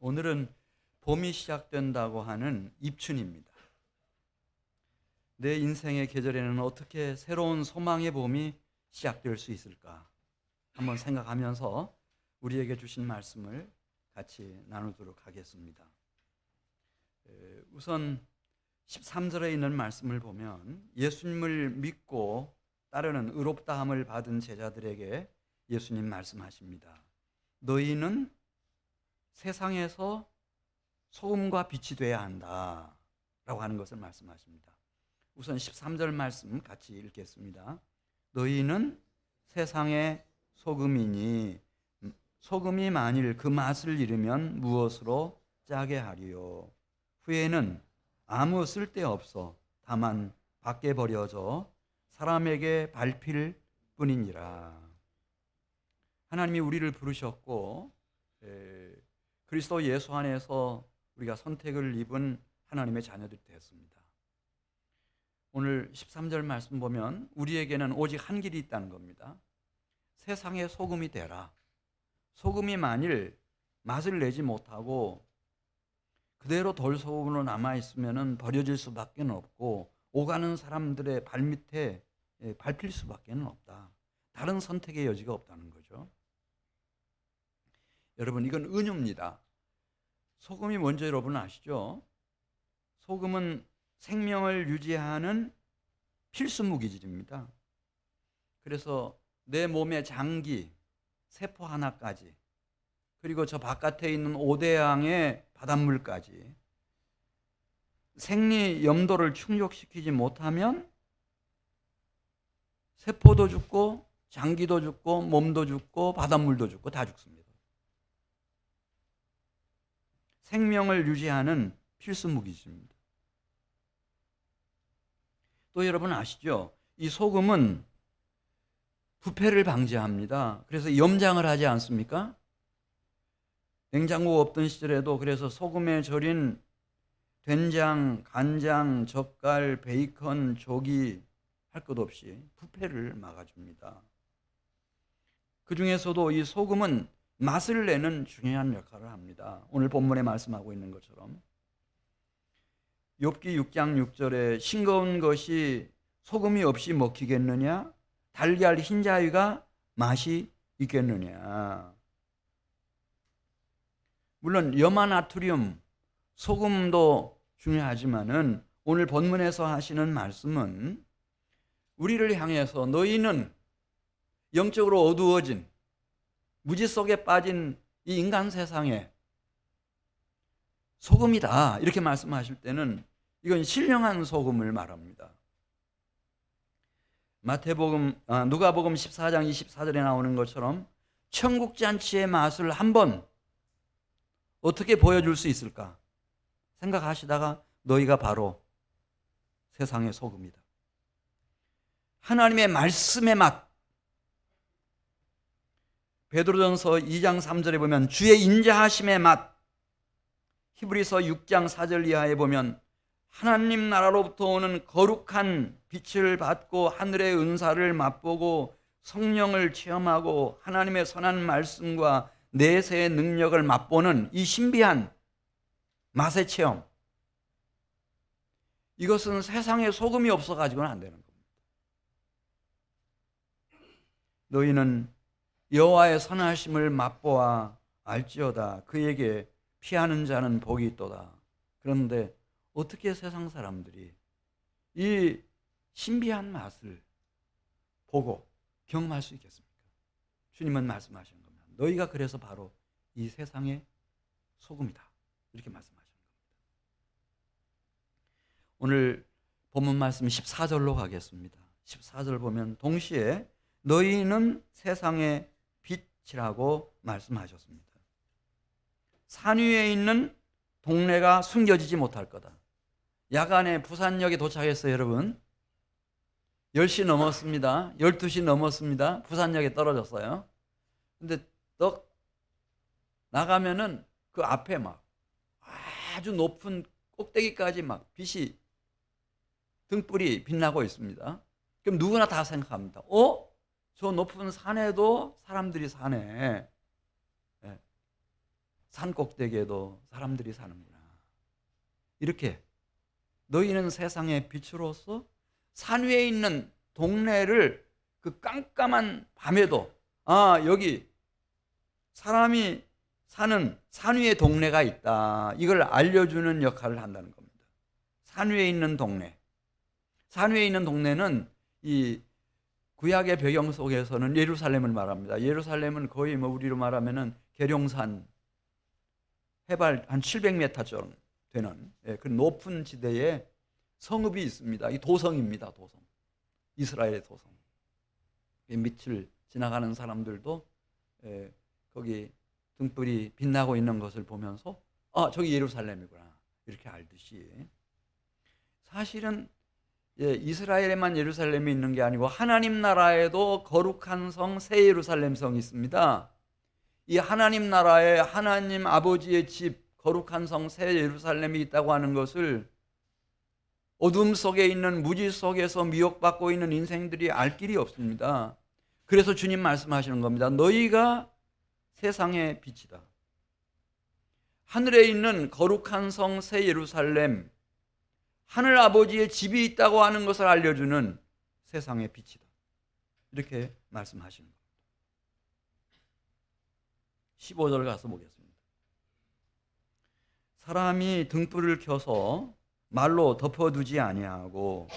오늘은 봄이 시작된다고 하는 입춘입니다. 내 인생의 계절에는 어떻게 새로운 소망의 봄이 시작될 수 있을까? 한번 생각하면서 우리에게 주신 말씀을 같이 나누도록 하겠습니다. 우선 13절에 있는 말씀을 보면 예수님을 믿고 따르는 의롭다함을 받은 제자들에게 예수님 말씀하십니다. 너희는 세상에서 소금과 빛이 되어야 한다 라고 하는 것을 말씀하십니다. 우선 13절 말씀 같이 읽겠습니다. 너희는 세상의 소금이니 소금이 만일 그 맛을 잃으면 무엇으로 짜게 하리요. 후에는 아무 쓸데없어 다만 밖에 버려져 사람에게 밟힐 뿐이니라. 하나님이 우리를 부르셨고 그리스도 예수 안에서 우리가 선택을 입은 하나님의 자녀들이 됐습니다. 오늘 13절 말씀 보면 우리에게는 오직 한 길이 있다는 겁니다. 세상의 소금이 되라. 소금이 만일 맛을 내지 못하고 그대로 돌소금으로 남아있으면 버려질 수밖에 없고 오가는 사람들의 발밑에 밟힐 수밖에 없다. 다른 선택의 여지가 없다는 거죠. 여러분, 이건 은유입니다. 소금이 뭔지 여러분 아시죠? 소금은 생명을 유지하는 필수 무기질입니다. 그래서 내 몸의 장기, 세포 하나까지, 그리고 저 바깥에 있는 5대양의 바닷물까지 생리 염도를 충족시키지 못하면 세포도 죽고 장기도 죽고 몸도 죽고 바닷물도 죽고 다 죽습니다. 생명을 유지하는 필수 무기질입니다. 또 여러분 아시죠? 이 소금은 부패를 방지합니다. 그래서 염장을 하지 않습니까? 냉장고가 없던 시절에도 그래서 소금에 절인 된장, 간장, 젓갈, 베이컨, 조기 할 것 없이 부패를 막아줍니다. 그 중에서도 이 소금은 맛을 내는 중요한 역할을 합니다. 오늘 본문에 말씀하고 있는 것처럼 욥기 6장 6절에 싱거운 것이 소금이 없이 먹히겠느냐? 달걀 흰자위가 맛이 있겠느냐? 물론 염화나트륨, 소금도 중요하지만은 오늘 본문에서 하시는 말씀은 우리를 향해서 너희는 영적으로 어두워진 무지 속에 빠진 이 인간 세상에 소금이다 이렇게 말씀하실 때는 이건 신령한 소금을 말합니다. 누가복음 14장 24절에 나오는 것처럼 천국 잔치의 맛을 한번 어떻게 보여줄 수 있을까 생각하시다가 너희가 바로 세상의 소금이다. 하나님의 말씀의 맛. 베드로전서 2장 3절에 보면 주의 인자하심의 맛. 히브리서 6장 4절 이하에 보면 하나님 나라로부터 오는 거룩한 빛을 받고 하늘의 은사를 맛보고 성령을 체험하고 하나님의 선한 말씀과 내세의 능력을 맛보는 이 신비한 맛의 체험. 이것은 세상에 소금이 없어가지고는 안 되는 겁니다. 너희는 여호와의 선하심을 맛보아 알지어다. 그에게 피하는 자는 복이 있도다. 그런데 어떻게 세상 사람들이 이 신비한 맛을 보고 경험할 수 있겠습니까? 주님은 말씀하시는 겁니다. 너희가 그래서 바로 이 세상의 소금이다. 이렇게 말씀하시는 겁니다. 오늘 본문 말씀 14절로 가겠습니다. 14절 보면 동시에 너희는 세상의 빛이라고 말씀하셨습니다. 산 위에 있는 동네가 숨겨지지 못할 거다. 야간에 부산역에 도착했어요, 여러분. 10시 넘었습니다. 12시 넘었습니다. 부산역에 떨어졌어요. 근데 떡 나가면은 그 앞에 막 아주 높은 꼭대기까지 막 빛이 등불이 빛나고 있습니다. 그럼 누구나 다 생각합니다. 저 높은 산에도 사람들이 사네. 산 꼭대기에도 사람들이 사는구나. 이렇게 너희는 세상의 빛으로서 산 위에 있는 동네를 그 깜깜한 밤에도 여기 사람이 사는 산 위에 동네가 있다. 이걸 알려주는 역할을 한다는 겁니다. 산 위에 있는 동네. 산 위에 있는 동네는 이 구약의 배경 속에서는 예루살렘을 말합니다. 예루살렘은 거의 우리로 말하면은 계룡산 해발 한 700m쯤 되는 그 높은 지대에 성읍이 있습니다. 이 도성입니다. 도성. 이스라엘의 도성. 밑을 지나가는 사람들도 거기 등불이 빛나고 있는 것을 보면서 저기 예루살렘이구나 이렇게 알듯이, 사실은 이스라엘에만 예루살렘이 있는 게 아니고 하나님 나라에도 거룩한 성 새 예루살렘 성이 있습니다. 이 하나님 나라에 하나님 아버지의 집 거룩한 성 새 예루살렘이 있다고 하는 것을 어둠 속에 있는 무지 속에서 미혹받고 있는 인생들이 알 길이 없습니다. 그래서 주님 말씀하시는 겁니다. 너희가 세상의 빛이다. 하늘에 있는 거룩한 성 새 예루살렘, 하늘 아버지의 집이 있다고 하는 것을 알려주는 세상의 빛이다. 이렇게 말씀하시는 겁니다. 15절 가서 보겠습니다. 사람이 등불을 켜서 말로 덮어두지 아니하고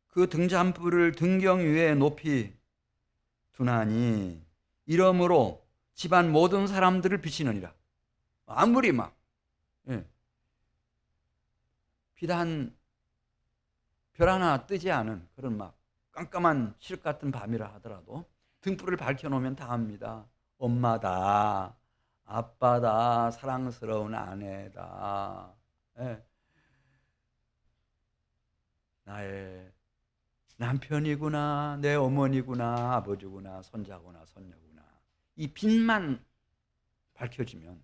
그 등잔불을 등경 위에 높이 두나니 이러므로 집안 모든 사람들을 비치느니라. 아무리 비단 별 하나 뜨지 않은 그런 깜깜한 실 같은 밤이라 하더라도 등불을 밝혀놓으면 다 압니다. 엄마다, 아빠다, 사랑스러운 아내다, 나의 남편이구나, 내 어머니구나, 아버지구나, 손자구나, 손녀구나. 이 빛만 밝혀지면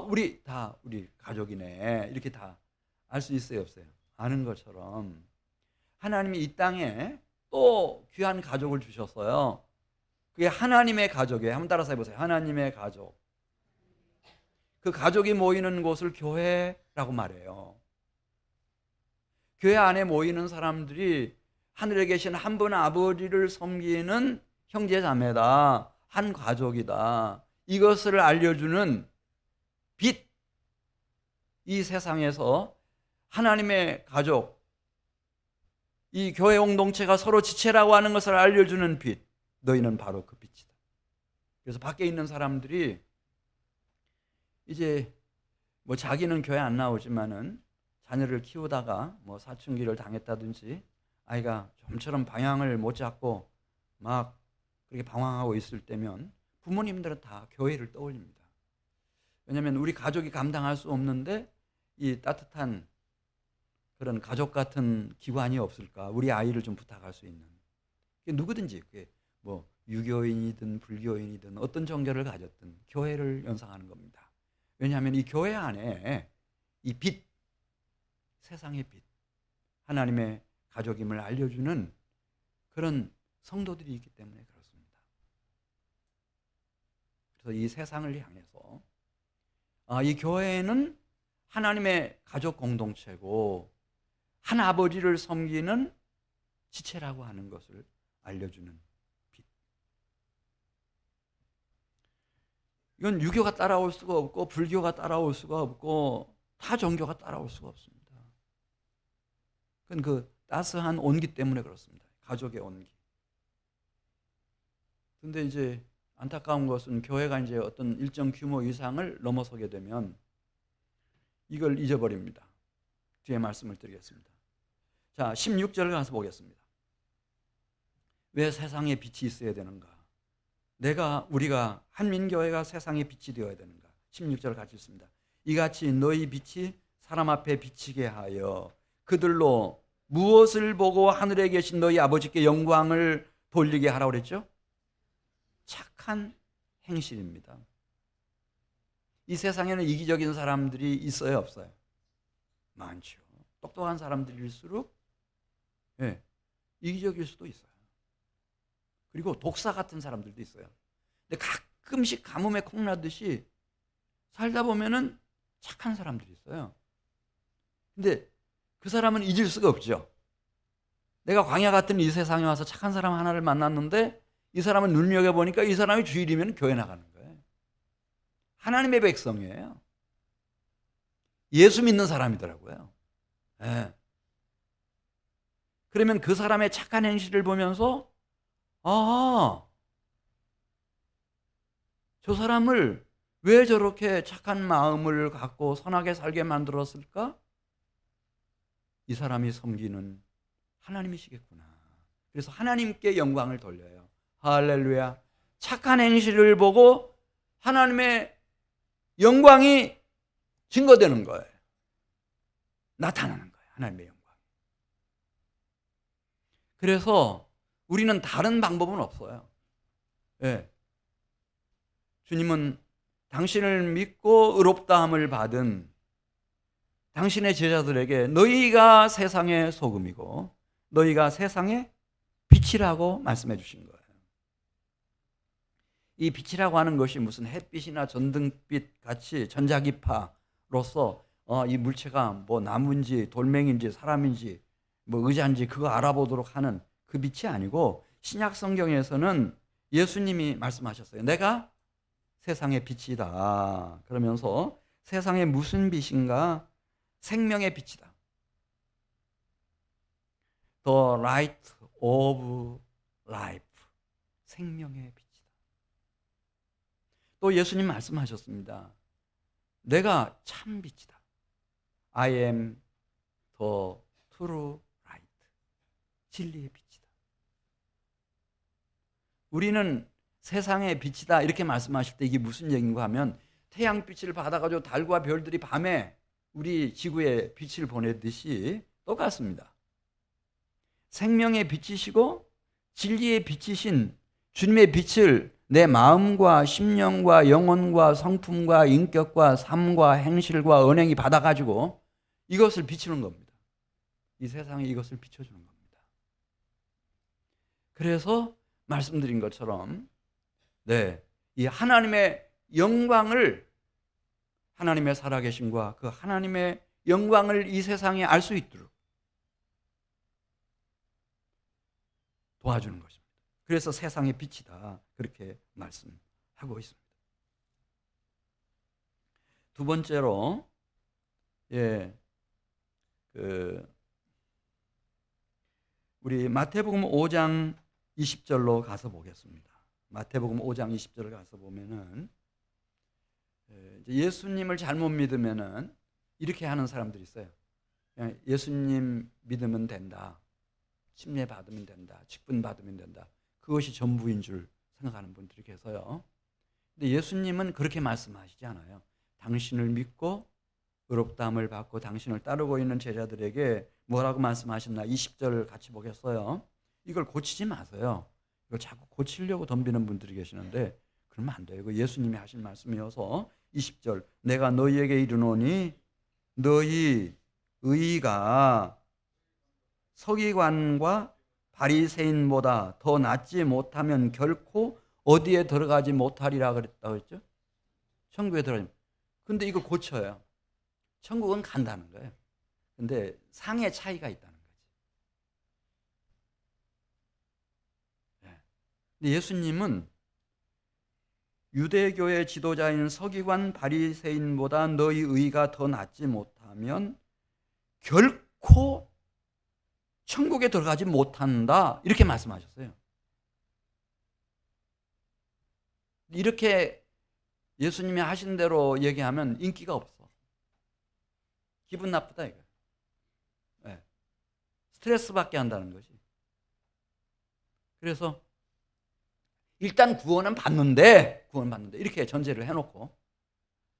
우리 다 우리 가족이네 이렇게 다 알 수 있어요, 없어요? 아는 것처럼 하나님이 이 땅에 또 귀한 가족을 주셨어요. 그게 하나님의 가족이에요. 한번 따라서 해보세요. 하나님의 가족. 그 가족이 모이는 곳을 교회라고 말해요. 교회 안에 모이는 사람들이 하늘에 계신 한 분 아버지를 섬기는 형제자매다, 한 가족이다, 이것을 알려주는 빛. 이 세상에서 하나님의 가족, 이 교회 공동체가 서로 지체라고 하는 것을 알려주는 빛. 너희는 바로 그 빛이다. 그래서 밖에 있는 사람들이 이제 자기는 교회 안 나오지만은 자녀를 키우다가 사춘기를 당했다든지 아이가 좀처럼 방향을 못 잡고 막 그렇게 방황하고 있을 때면 부모님들은 다 교회를 떠올립니다. 왜냐하면 우리 가족이 감당할 수 없는데 이 따뜻한 그런 가족 같은 기관이 없을까? 우리 아이를 좀 부탁할 수 있는. 누구든지 그게 유교인이든 불교인이든 어떤 종교를 가졌든 교회를 연상하는 겁니다. 왜냐하면 이 교회 안에 이 빛, 세상의 빛, 하나님의 가족임을 알려주는 그런 성도들이 있기 때문에 그렇습니다. 그래서 이 세상을 향해서 이 교회는 하나님의 가족 공동체고 한 아버지를 섬기는 지체라고 하는 것을 알려주는 빛. 이건 유교가 따라올 수가 없고 불교가 따라올 수가 없고 타 종교가 따라올 수가 없습니다. 그건 그 따스한 온기 때문에 그렇습니다. 가족의 온기. 근데 이제 안타까운 것은 교회가 이제 어떤 일정 규모 이상을 넘어서게 되면 이걸 잊어버립니다. 뒤에 말씀을 드리겠습니다. 자, 16절을 가서 보겠습니다. 왜 세상에 빛이 있어야 되는가? 우리가 한민교회가 세상의 빛이 되어야 되는가? 16절 같이 읽습니다. 이같이 너희 빛이 사람 앞에 비치게 하여 그들로 무엇을 보고 하늘에 계신 너희 아버지께 영광을 돌리게 하라고 그랬죠? 착한 행실입니다. 이 세상에는 이기적인 사람들이 있어요, 없어요? 많죠. 똑똑한 사람들일수록 이기적일 수도 있어요. 그리고 독사 같은 사람들도 있어요. 근데 가끔씩 가뭄에 콩나듯이 살다 보면은 착한 사람들이 있어요. 근데 그 사람은 잊을 수가 없죠. 내가 광야 같은 이 세상에 와서 착한 사람 하나를 만났는데 이 사람은 눈여겨보니까 이 사람이 주일이면 교회 나가는 거예요. 하나님의 백성이에요. 예수 믿는 사람이더라고요. 네. 그러면 그 사람의 착한 행실을 보면서 아, 저 사람을 왜 저렇게 착한 마음을 갖고 선하게 살게 만들었을까? 이 사람이 섬기는 하나님이시겠구나. 그래서 하나님께 영광을 돌려요. 할렐루야. 착한 행실을 보고 하나님의 영광이 증거되는 거예요. 나타나는 거예요. 하나님의 영광. 그래서 우리는 다른 방법은 없어요. 네. 주님은 당신을 믿고 의롭다함을 받은 당신의 제자들에게 너희가 세상의 소금이고 너희가 세상의 빛이라고 말씀해 주신 거예요. 이 빛이라고 하는 것이 무슨 햇빛이나 전등빛 같이 전자기파로서 이 물체가 뭐 나무인지 돌멩이인지 사람인지 뭐 의자인지 그거 알아보도록 하는 그 빛이 아니고 신약 성경에서는 예수님이 말씀하셨어요. 내가 세상의 빛이다. 그러면서 세상에 무슨 빛인가? 생명의 빛이다. The light of life. 생명의 빛이다. 또 예수님 말씀하셨습니다. 내가 참 빛이다. I am the true light. 진리의 빛이다. 우리는 세상의 빛이다 이렇게 말씀하실 때 이게 무슨 얘기인가 하면 태양빛을 받아가지고 달과 별들이 밤에 우리 지구에 빛을 보내듯이 똑같습니다. 생명의 빛이시고 진리의 빛이신 주님의 빛을 내 마음과 심령과 영혼과 성품과 인격과 삶과 행실과 언행이 받아가지고 이것을 비추는 겁니다. 이 세상에 이것을 비춰주는 겁니다. 그래서 말씀드린 것처럼 이 하나님의 영광을 하나님의 살아계심과 그 하나님의 영광을 이 세상에 알 수 있도록 도와주는 것입니다. 그래서 세상의 빛이다 그렇게 말씀하고 있습니다. 두 번째로 우리 마태복음 5장 20절로 가서 보겠습니다. 마태복음 5장 20절을 가서 보면은 예수님을 잘못 믿으면은 이렇게 하는 사람들이 있어요. 그냥 예수님 믿으면 된다. 침례 받으면 된다. 직분 받으면 된다. 그것이 전부인 줄 생각하는 분들이 계세요. 근데 예수님은 그렇게 말씀하시지 않아요. 당신을 믿고 의롭다함을 받고 당신을 따르고 있는 제자들에게 뭐라고 말씀하셨나? 20절 같이 보겠어요. 이걸 고치지 마세요. 이걸 자꾸 고치려고 덤비는 분들이 계시는데 그러면 안 돼요. 이거 예수님이 하신 말씀이어서 20절 내가 너희에게 이르노니 너희 의가 서기관과 바리새인보다 더 낫지 못하면 결코 어디에 들어가지 못하리라 그랬다고 했죠? 천국에 들어가지. 근데 이걸 고쳐요. 천국은 간다는 거예요. 근데 상의 차이가 있다는 거지. 근데 예수님은 유대교의 지도자인 서기관 바리새인보다 너희 의가 더 낫지 못하면 결코 천국에 들어가지 못한다 이렇게 말씀하셨어요. 이렇게 예수님이 하신 대로 얘기하면 인기가 없어. 기분 나쁘다 이거. 스트레스 받게 한다는 거지. 그래서 일단 구원은 받는데 이렇게 전제를 해놓고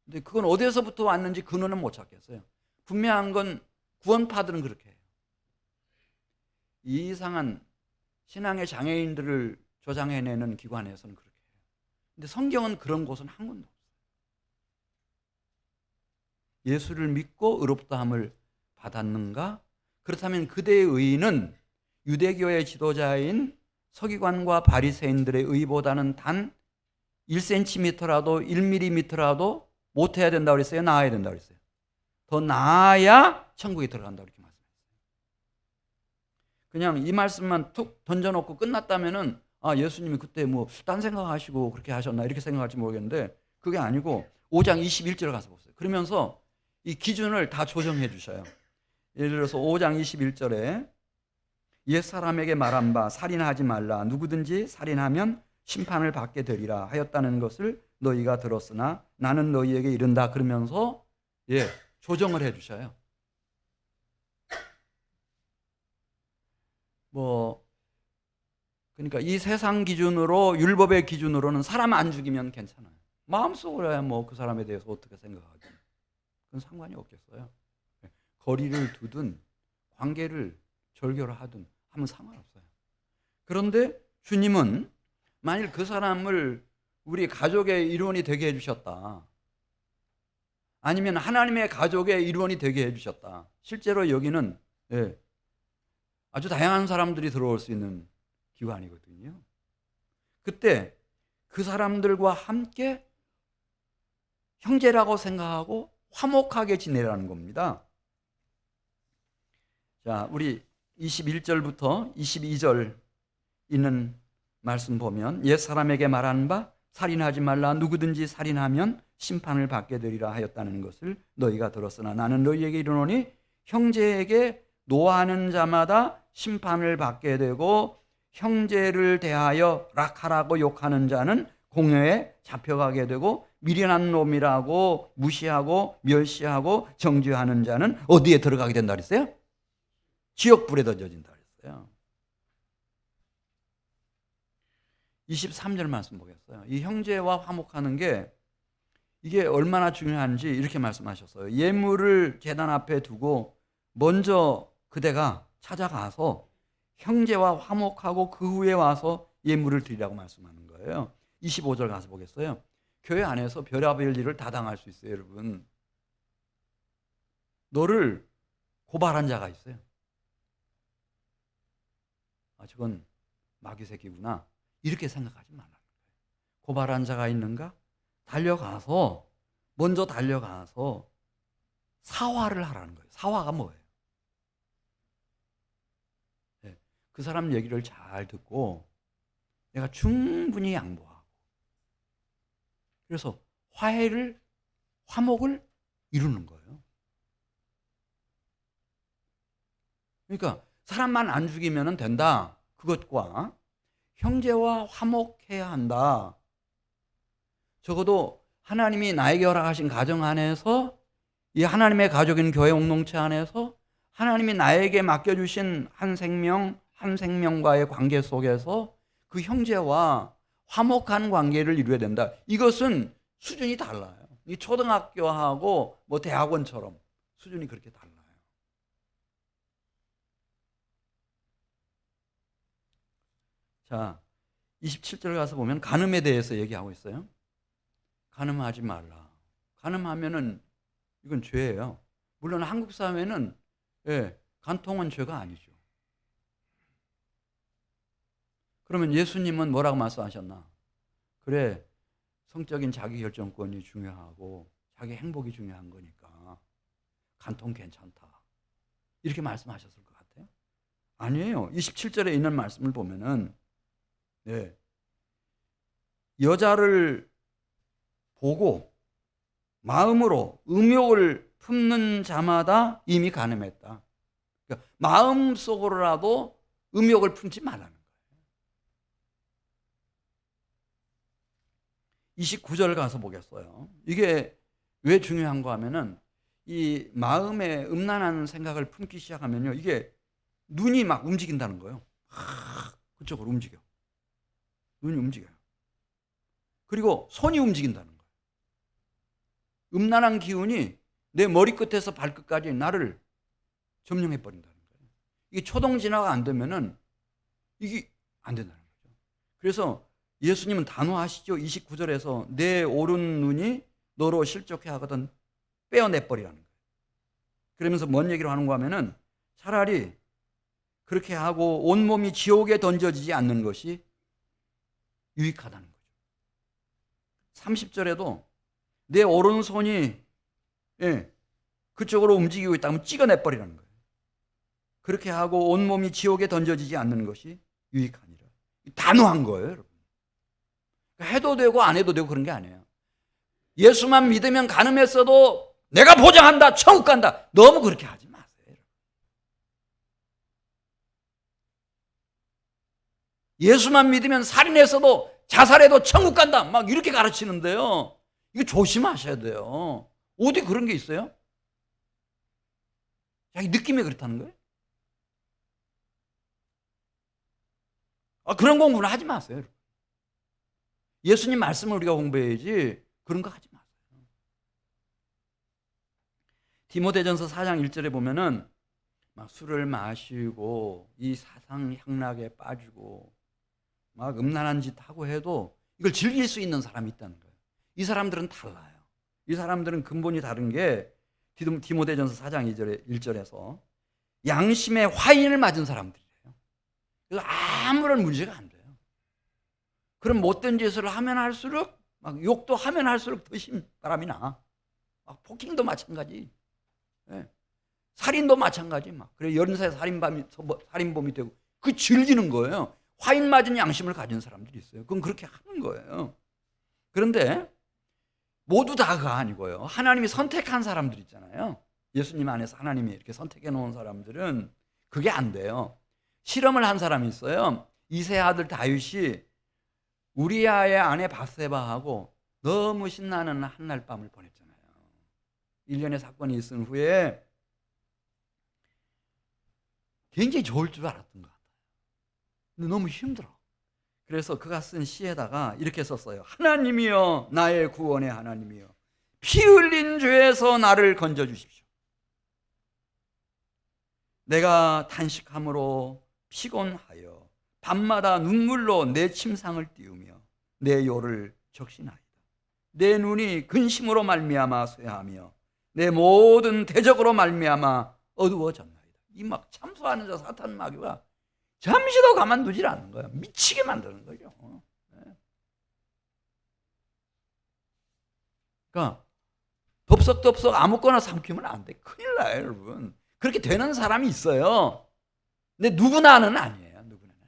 근데 그건 어디서부터 왔는지 근원은 못 찾겠어요. 분명한 건 구원파들은 그렇게 해요. 이상한 신앙의 장애인들을 조장해내는 기관에서는 그렇게 해요. 근데 성경은 그런 곳은 한 군데 없어요. 예수를 믿고 의롭다함을 받았는가? 그렇다면 그대의 의는 유대교의 지도자인 서기관과 바리새인들의 의보다는 단 1cm라도 1mm라도 못해야 된다고 그랬어요? 나아야 된다고 그랬어요? 더 나아야 천국에 들어간다고 이렇게 말씀했어요. 그냥 이 말씀만 툭 던져놓고 끝났다면은 예수님이 그때 뭐 딴 생각하시고 그렇게 하셨나 이렇게 생각할지 모르겠는데 그게 아니고 5장 21절에 가서 보세요. 그러면서 이 기준을 다 조정해 주셔요. 예를 들어서 5장 21절에 옛사람에게 말한 바 살인하지 말라 누구든지 살인하면 심판을 받게 되리라 하였다는 것을 너희가 들었으나 나는 너희에게 이른다 그러면서 조정을 해 주셔요. 그러니까 이 세상 기준으로 율법의 기준으로는 사람 안 죽이면 괜찮아요. 마음속으로야 뭐 그 사람에 대해서 어떻게 생각하든 그건 상관이 없겠어요. 거리를 두든 관계를 절교를 하든 하면 상관없어요. 그런데 주님은 만일 그 사람을 우리 가족의 일원이 되게 해주셨다, 아니면 하나님의 가족의 일원이 되게 해주셨다, 실제로 여기는 아주 다양한 사람들이 들어올 수 있는 기관이거든요. 그때 그 사람들과 함께 형제라고 생각하고 화목하게 지내라는 겁니다. 자, 우리 21절부터 22절 있는 말씀 보면 옛사람에게 말하는 바 살인하지 말라 누구든지 살인하면 심판을 받게 되리라 하였다는 것을 너희가 들었으나 나는 너희에게 이르노니 형제에게 노하는 자마다 심판을 받게 되고 형제를 대하여 락하라고 욕하는 자는 공회에 잡혀가게 되고 미련한 놈이라고 무시하고 멸시하고 정죄하는 자는 어디에 들어가게 된다 그랬어요? 지옥불에 던져진다 그랬어요. 23절 말씀 보겠어요. 이 형제와 화목하는 게 이게 얼마나 중요한지 이렇게 말씀하셨어요. 예물을 제단 앞에 두고 먼저 그대가 찾아가서 형제와 화목하고 그 후에 와서 예물을 드리라고 말씀하는 거예요. 25절 가서 보겠어요. 교회 안에서 별의별 일을 다 당할 수 있어요, 여러분. 너를 고발한 자가 있어요. 저건 마귀 새끼구나 이렇게 생각하지 말라는 거예요. 고발한 자가 있는가? 먼저 달려가서 사화를 하라는 거예요. 사화가 뭐예요? 그 사람 얘기를 잘 듣고 내가 충분히 양보하고 그래서 화목을 이루는 거예요. 그러니까 사람만 안 죽이면 된다. 그것과 형제와 화목해야 한다. 적어도 하나님이 나에게 허락하신 가정 안에서 이 하나님의 가족인 교회 공동체 안에서 하나님이 나에게 맡겨주신 한 생명과의 관계 속에서 그 형제와 화목한 관계를 이루어야 된다. 이것은 수준이 달라요. 이 초등학교하고 뭐 대학원처럼 수준이 그렇게 달라요. 자, 27절 가서 보면 간음에 대해서 얘기하고 있어요. 간음하지 말라. 간음하면은 이건 죄예요. 물론 한국 사회는 간통은 죄가 아니죠. 그러면 예수님은 뭐라고 말씀하셨나? 그래, 성적인 자기 결정권이 중요하고 자기 행복이 중요한 거니까 간통 괜찮다. 이렇게 말씀하셨을 것 같아요. 아니에요. 27절에 있는 말씀을 보면은 여자를 보고 마음으로 음욕을 품는 자마다 이미 간음했다. 그러니까 마음속으로라도 음욕을 품지 말라는 거예요. 29절 가서 보겠어요. 이게 왜 중요한가 하면은 이 마음에 음란한 생각을 품기 시작하면요, 이게 눈이 막 움직인다는 거예요. 그쪽으로 움직여. 눈이 움직여요. 그리고 손이 움직인다는 거예요. 음란한 기운이 내 머리끝에서 발끝까지 나를 점령해 버린다는 거예요. 이게 초동 진화가 안 되면은 이게 안 된다는 거죠. 그래서 예수님은 단호하시죠. 29절에서 내 오른 눈이 너로 실족해 하거든 빼어내 버리라는 거예요. 그러면서 뭔 얘기를 하는가 하면은 차라리 그렇게 하고 온몸이 지옥에 던져지지 않는 것이 유익하다는 거죠. 30절에도 내 오른손이 그쪽으로 움직이고 있다면 찍어내버리라는 거예요. 그렇게 하고 온몸이 지옥에 던져지지 않는 것이 유익하니라. 단호한 거예요, 여러분. 해도 되고 안 해도 되고 그런 게 아니에요. 예수만 믿으면 간음했어도 내가 보장한다, 천국 간다. 너무 그렇게 하지 마세요. 예수만 믿으면 살인했어도 자살해도 천국 간다. 막 이렇게 가르치는데요. 이거 조심하셔야 돼요. 어디 그런 게 있어요? 자기 느낌이 그렇다는 거예요? 그런 공부는 하지 마세요. 예수님 말씀을 우리가 공부해야지 그런 거 하지 마세요. 디모데전서 4장 1절에 보면은 막 술을 마시고 이 사상 향락에 빠지고 막 음란한 짓 하고 해도 이걸 즐길 수 있는 사람이 있다는 거예요. 이 사람들은 달라요. 이 사람들은 근본이 다른 게 디모데전서 4장 1절에서 양심의 화인을 맞은 사람들이에요. 그래서 아무런 문제가 안 돼요. 그럼 못된 짓을 하면 할수록 막 욕도 하면 할수록 더 바람이 나. 막 폭행도 마찬가지. 살인도 마찬가지. 막 그래 연쇄 살인범이 되고 그 즐기는 거예요. 화인 맞은 양심을 가진 사람들이 있어요. 그건 그렇게 하는 거예요. 그런데 모두 다가 아니고요. 하나님이 선택한 사람들 있잖아요. 예수님 안에서 하나님이 이렇게 선택해 놓은 사람들은 그게 안 돼요. 실험을 한 사람이 있어요. 이세 아들 다윗이 우리아의 아내 바세바하고 너무 신나는 한날 밤을 보냈잖아요. 1년의 사건이 있은 후에 굉장히 좋을 줄 알았던 것 같아요. 근데 너무 힘들어. 그래서 그가 쓴 시에다가 이렇게 썼어요. 하나님이여, 나의 구원의 하나님이여, 피 흘린 죄에서 나를 건져주십시오. 내가 탄식함으로 피곤하여 밤마다 눈물로 내 침상을 띄우며 내 요를 적신하이다. 내 눈이 근심으로 말미암아 쇠하며 내 모든 대적으로 말미암아 어두워졌나이다. 이 막 참수하는 저 사탄 마귀가 잠시도 가만두질 않는 거예요. 미치게 만드는 거죠. 그러니까 덥석덥석 아무거나 삼키면 안 돼. 큰일 나요, 여러분. 그렇게 되는 사람이 있어요. 근데 누구나는 아니에요. 누구나는.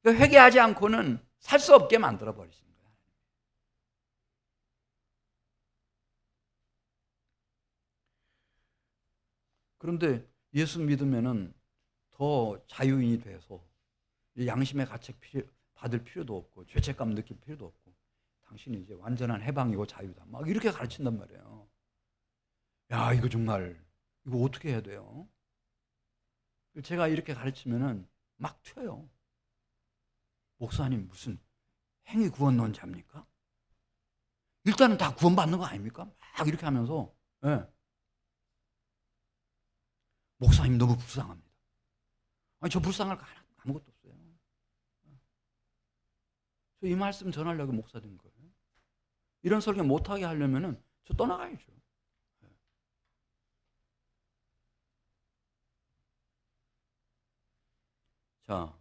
그러니까 회개하지 않고는 살 수 없게 만들어 버리시는 거예요. 그런데 예수 믿으면은 더 자유인이 돼서 양심의 가책 받을 필요도 없고 죄책감 느낄 필요도 없고 당신이 이제 완전한 해방이고 자유다. 막 이렇게 가르친단 말이에요. 야, 이거 정말 이거 어떻게 해야 돼요? 제가 이렇게 가르치면은 막 튀어요. 목사님 무슨 행위 구원론자입니까? 일단은 다 구원받는 거 아닙니까? 막 이렇게 하면서 목사님 너무 불쌍합니다. 아니, 저 불쌍할 거 아무것도 없어요. 저 이 말씀 전하려고 목사 된 거예요. 이런 설교 못하게 하려면은 저 떠나가야죠. 자,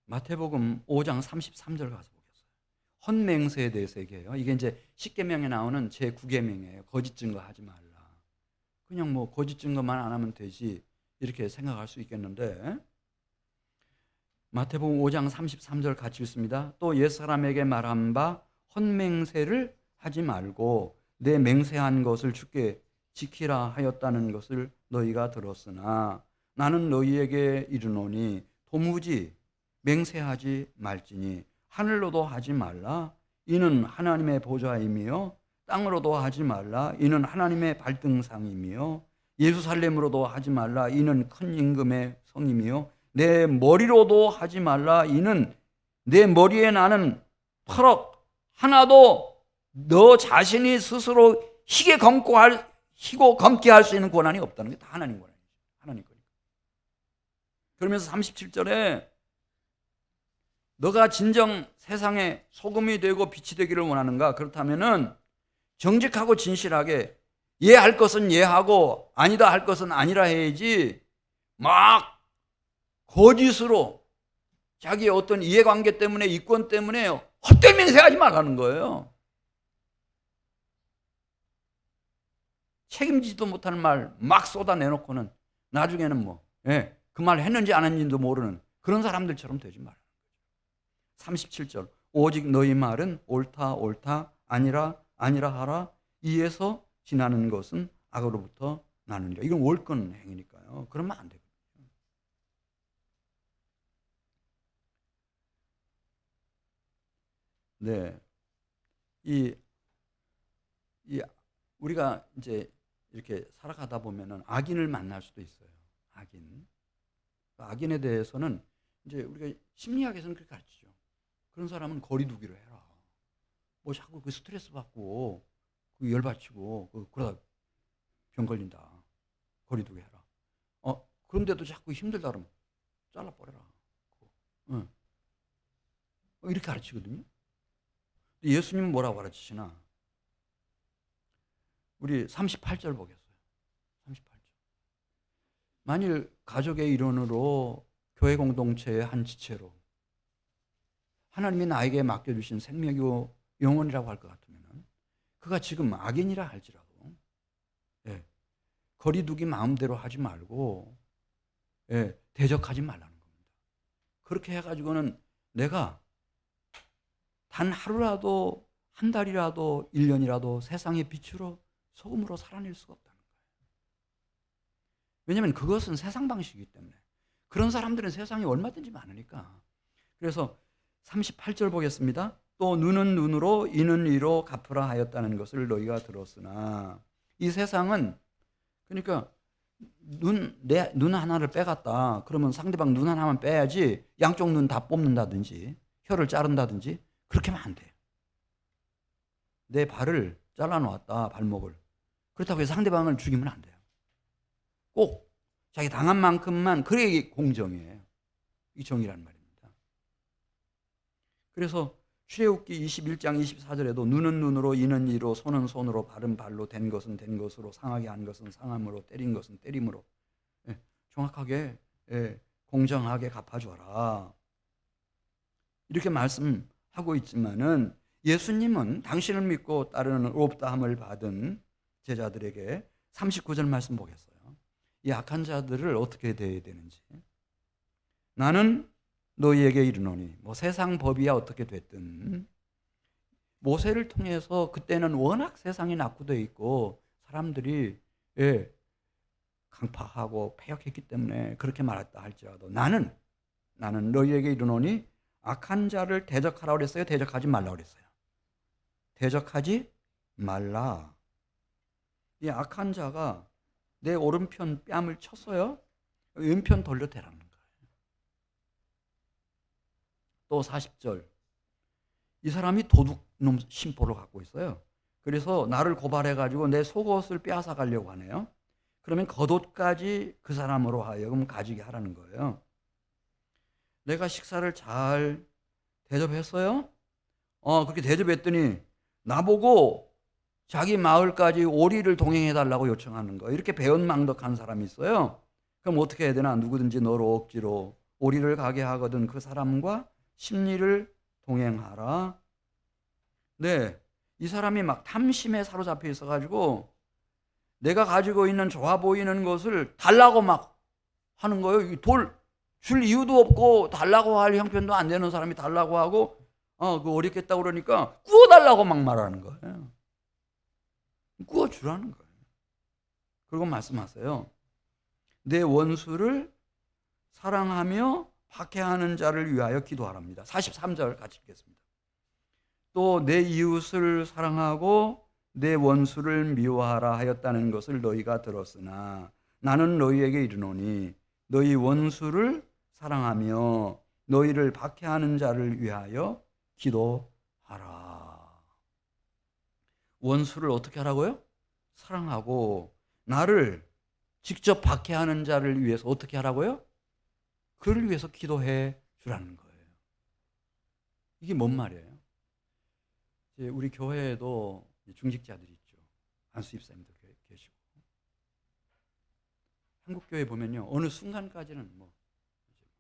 마태복음 5장 33절 가서 보겠어요. 헌맹세에 대해서 얘기해요. 이게 이제 10계명에 나오는 제9계명이에요. 거짓 증거하지 말라. 그냥 뭐 거짓 증거만 안 하면 되지 이렇게 생각할 수 있겠는데 마태복음 5장 33절 같이 읽습니다. 또 옛사람에게 말한 바 헌맹세를 하지 말고 내 맹세한 것을 주께 지키라 하였다는 것을 너희가 들었으나 나는 너희에게 이르노니 도무지 맹세하지 말지니 하늘로도 하지 말라 이는 하나님의 보좌이며 땅으로도 하지 말라 이는 하나님의 발등상이며 예루살렘으로도 하지 말라 이는 큰 임금의 성이며 내 머리로도 하지 말라 이는 내 머리에 나는 털럭 하나도 너 자신이 스스로 희고 검게 할 수 있는 권한이 없다는 게 다 하나님 권한이죠. 하나님 거니까. 그러면서 37절에 너가 진정 세상에 소금이 되고 빛이 되기를 원하는가? 그렇다면은 정직하고 진실하게 예할 것은 예하고 아니다 할 것은 아니라 해야지 막 거짓으로 자기의 어떤 이해관계 때문에, 이권 때문에 헛된 맹세하지 말라는 거예요. 책임지지도 못하는 말 막 쏟아내놓고는 나중에는 그 말 했는지 안 했는지도 모르는 그런 사람들처럼 되지 말라. 37절 오직 너희 말은 옳다 옳다 아니라 아니라 하라 이에서 지나는 것은 악으로부터 나느니라. 이건 옳건 행위니까요. 그러면 안 되거든요. 네, 이 우리가 이제 이렇게 살아가다 보면은 악인을 만날 수도 있어요. 악인에 대해서는 이제 우리가 심리학에서는 그렇게 가르치죠. 그런 사람은 거리두기를 해라. 자꾸 그 스트레스 받고 그 열받치고 그러다 병 걸린다. 거리두기 해라. 그런데도 자꾸 힘들다 그러면 잘라버려라. 응. 이렇게 가르치거든요. 예수님은 뭐라고 가르치시나? 우리 38절 보겠어요. 38절. 만일 가족의 일원으로 교회 공동체의 한 지체로 하나님이 나에게 맡겨주신 생명이고 영혼이라고 할 것 같으면 그가 지금 악인이라 할지라도 거리두기 마음대로 하지 말고 대적하지 말라는 겁니다. 그렇게 해가지고는 내가 단 하루라도 한 달이라도 1년이라도 세상의 빛으로 소금으로 살아낼 수가 없다는 거예요. 왜냐하면 그것은 세상 방식이기 때문에. 그런 사람들은 세상에 얼마든지 많으니까. 그래서 38절 보겠습니다. 또 눈은 눈으로 이는 이로 갚으라 하였다는 것을 너희가 들었으나 이 세상은 그러니까 내 눈 하나를 빼갔다. 그러면 상대방 눈 하나만 빼야지 양쪽 눈 다 뽑는다든지 혀를 자른다든지 그렇게 하면 안 돼요. 내 발을 잘라놓았다. 발목을. 그렇다고 해서 상대방을 죽이면 안 돼요. 꼭 자기 당한 만큼만 그게 공정이에요. 이 정의라는 말입니다. 그래서 출애굽기 21장 24절에도 눈은 눈으로 이는 이로 손은 손으로 발은 발로 된 것은 된 것으로 상하게 한 것은 상함으로 때린 것은 때림으로 정확하게 공정하게 갚아줘라. 이렇게 말씀하고 있지만은 예수님은 당신을 믿고 따르는 의롭다함을 받은 제자들에게 39절 말씀 보겠어요. 이 악한 자들을 어떻게 대해야 되는지. 나는 너희에게 이르노니 세상 법이야 어떻게 됐든 모세를 통해서 그때는 워낙 세상이 낙후되어 있고 사람들이 강파하고 패역했기 때문에 그렇게 말했다 할지라도 나는 너희에게 이르노니 악한 자를 대적하라고 그랬어요? 대적하지 말라고 그랬어요? 대적하지 말라. 이 악한 자가 내 오른편 뺨을 쳤어요? 왼편 돌려대라는 거예요. 또 40절. 이 사람이 도둑놈 심보를 갖고 있어요. 그래서 나를 고발해가지고 내 속옷을 빼앗아 가려고 하네요. 그러면 겉옷까지 그 사람으로 하여금 가지게 하라는 거예요. 내가 식사를 잘 대접했어요? 그렇게 대접했더니 나보고 자기 마을까지 오리를 동행해달라고 요청하는 거예요. 이렇게 배은망덕한 사람이 있어요. 그럼 어떻게 해야 되나? 누구든지 너로 억지로 오리를 가게 하거든 그 사람과 심리를 동행하라. 네, 이 사람이 막 탐심에 사로잡혀 있어가지고 내가 가지고 있는 좋아 보이는 것을 달라고 막 하는 거예요. 돌 줄 이유도 없고 달라고 할 형편도 안 되는 사람이 달라고 하고 그 어렵겠다고 그러니까 구워달라고 막 말하는 거예요. 구워주라는 거예요. 그리고 말씀하세요. 내 원수를 사랑하며 박해하는 자를 위하여 기도하랍니다. 43절 같이 읽겠습니다. 또 내 이웃을 사랑하고 내 원수를 미워하라 하였다는 것을 너희가 들었으나 나는 너희에게 이르노니 너희 원수를 사랑하며 너희를 박해하는 자를 위하여 기도하라. 원수를 어떻게 하라고요? 사랑하고 나를 직접 박해하는 자를 위해서 어떻게 하라고요? 그를 위해서 기도해 주라는 거예요. 이게 뭔 말이에요? 이제 우리 교회에도 중직자들이 있죠. 안수 집사님도 계시고. 한국 교회 보면요, 어느 순간까지는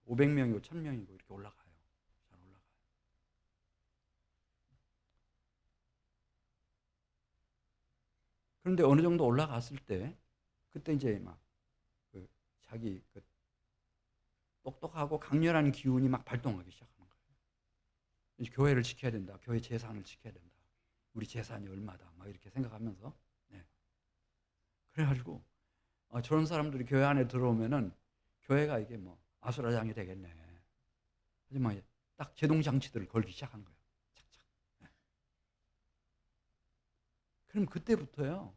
500명이고 1000명이고 이렇게 올라가요. 그런데 어느 정도 올라갔을 때 그때 이제 막 자기 똑똑하고 강렬한 기운이 막 발동하기 시작하는 거예요. 이제 교회를 지켜야 된다. 교회 재산을 지켜야 된다. 우리 재산이 얼마다. 막 이렇게 생각하면서. 네. 그래가지고 저런 사람들이 교회 안에 들어오면은 교회가 이게 뭐 아수라장이 되겠네. 하지만 딱 제동 장치들을 걸기 시작한 거예요. 착착. 네. 그럼 그때부터요.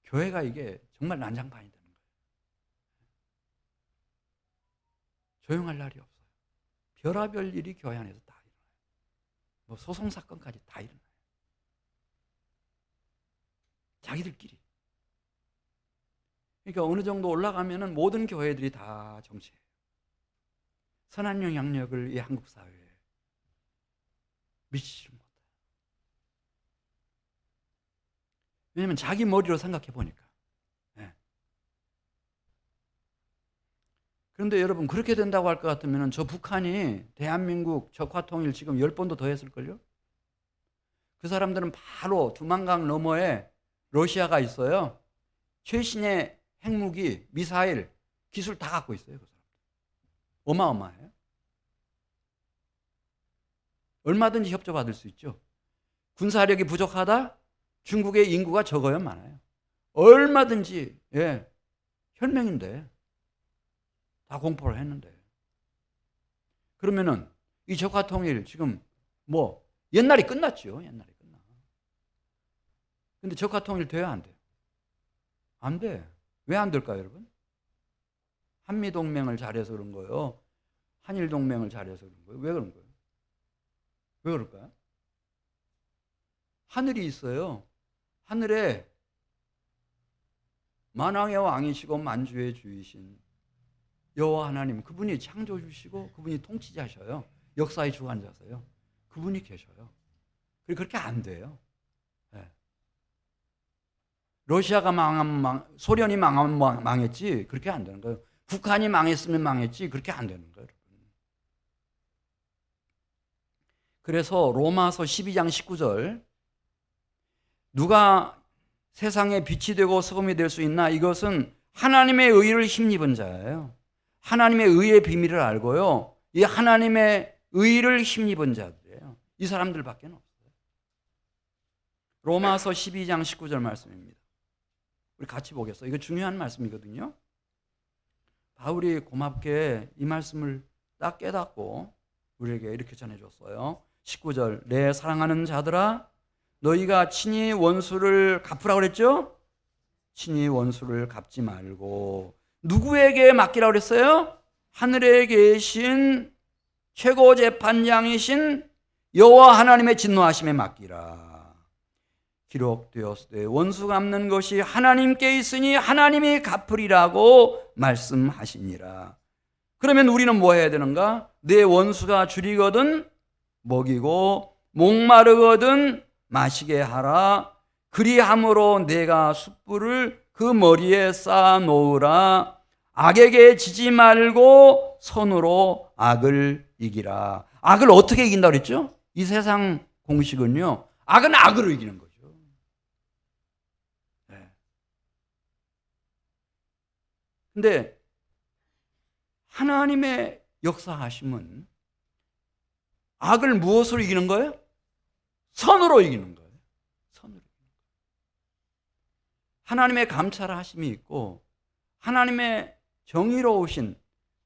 교회가 이게 정말 난장판이 되는 거예요. 조용할 날이 없어요. 별의별 일이 교회 안에서 다 일어나요. 뭐 소송 사건까지 다 일어나요. 자기들끼리. 그러니까 어느 정도 올라가면은 모든 교회들이 다 정치해요. 선한 영향력을 이 한국 사회에 미치지 못해요. 왜냐하면 자기 머리로 생각해 보니까. 네. 그런데 여러분 그렇게 된다고 할 것 같으면 저 북한이 대한민국 적화통일 지금 10번도 더 했을걸요? 그 사람들은 바로 두만강 너머에 러시아가 있어요. 최신의 핵무기, 미사일, 기술 다 갖고 있어요. 그 사람들. 어마어마해요. 얼마든지 협조받을 수 있죠. 군사력이 부족하다? 중국의 인구가 적어요, 많아요? 얼마든지, 예, 혈맹인데 다 공포를 했는데. 그러면은 이 적화통일 지금 뭐 옛날이 끝났죠. 옛날이 끝나. 근데 적화통일 돼야 안 돼요? 안 돼. 왜 안 될까요, 여러분? 한미동맹을 잘해서 그런 거예요. 한일동맹을 잘해서 그런 거예요. 왜 그런 거예요? 왜 그럴까요? 하늘이 있어요. 하늘에 만왕의 왕이시고 만주의 주이신 여호와 하나님, 그분이 창조주시고 그분이 통치자셔요. 역사의 주관자세요. 그분이 계셔요. 그렇게 안 돼요. 네. 러시아가 소련이 망하면 망했지 그렇게 안 되는 거예요. 북한이 망했으면 망했지 그렇게 안 되는 거예요. 그래서 로마서 12장 19절, 누가 세상에 빛이 되고 소금이 될 수 있나? 이것은 하나님의 의를 힘입은 자예요. 하나님의 의의 비밀을 알고요, 이 하나님의 의를 힘입은 자들이에요. 이 사람들밖에 없어요. 로마서 12장 19절 말씀입니다. 우리 같이 보겠어요. 이거 중요한 말씀이거든요. 바울이 고맙게 이 말씀을 딱 깨닫고 우리에게 이렇게 전해줬어요. 19절, 내 사랑하는 자들아, 너희가 친히 원수를 갚으라고 그랬죠? 친히 원수를 갚지 말고 누구에게 맡기라고 그랬어요? 하늘에 계신 최고 재판장이신 여호와 하나님의 진노하심에 맡기라. 기록되었으되 원수 갚는 것이 하나님께 있으니 하나님이 갚으리라고 말씀하시니라. 그러면 우리는 뭐 해야 되는가? 내 원수가 줄이거든 먹이고 목마르거든 마시게 하라. 그리함으로 내가 숯불을 그 머리에 쌓아 놓으라. 악에게 지지 말고 선으로 악을 이기라. 악을 어떻게 이긴다고 그랬죠? 이 세상 공식은요, 악은 악으로 이기는 거죠. 네. 근데 하나님의 역사하심은 악을 무엇으로 이기는 거예요? 선으로 이기는 거예요. 선으로. 하나님의 감찰하심이 있고 하나님의 정의로우신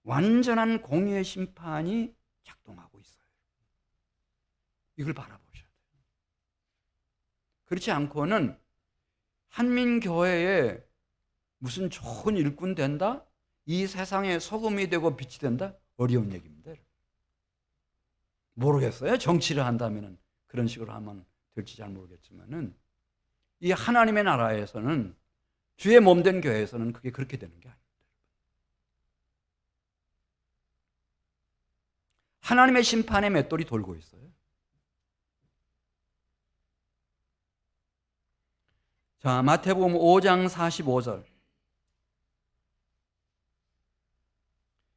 완전한 공의의 심판이 작동하고 있어요. 이걸 바라보셔야 돼요. 그렇지 않고는 한민교회에 무슨 좋은 일꾼 된다? 이 세상에 소금이 되고 빛이 된다? 어려운 얘기입니다. 모르겠어요. 정치를 한다면 그런 식으로 하면 될지 잘 모르겠지만은, 이 하나님의 나라에서는, 주의 몸된 교회에서는 그게 그렇게 되는 게 아닙니다. 하나님의 심판의 맷돌이 돌고 있어요. 자, 마태복음 5장 45절.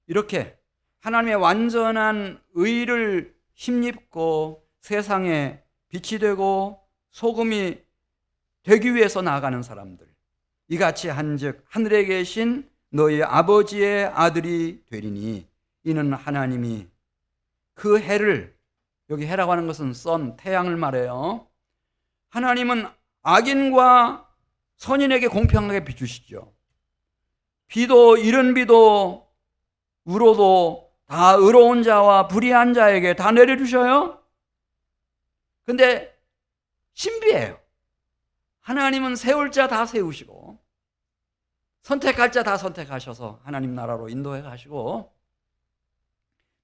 이렇게 하나님의 완전한 의를 힘입고 세상에 빛이 되고 소금이 되기 위해서 나아가는 사람들, 이같이 한즉 하늘에 계신 너희 아버지의 아들이 되리니 이는 하나님이 그 해를, 여기 해라고 하는 것은 선, 태양을 말해요. 하나님은 악인과 선인에게 공평하게 비추시죠. 비도, 이른 비도 우로도 다 의로운 자와 불의한 자에게 다 내려주셔요. 근데 신비해요. 하나님은 세울 자 다 세우시고 선택할 자 다 선택하셔서 하나님 나라로 인도해 가시고,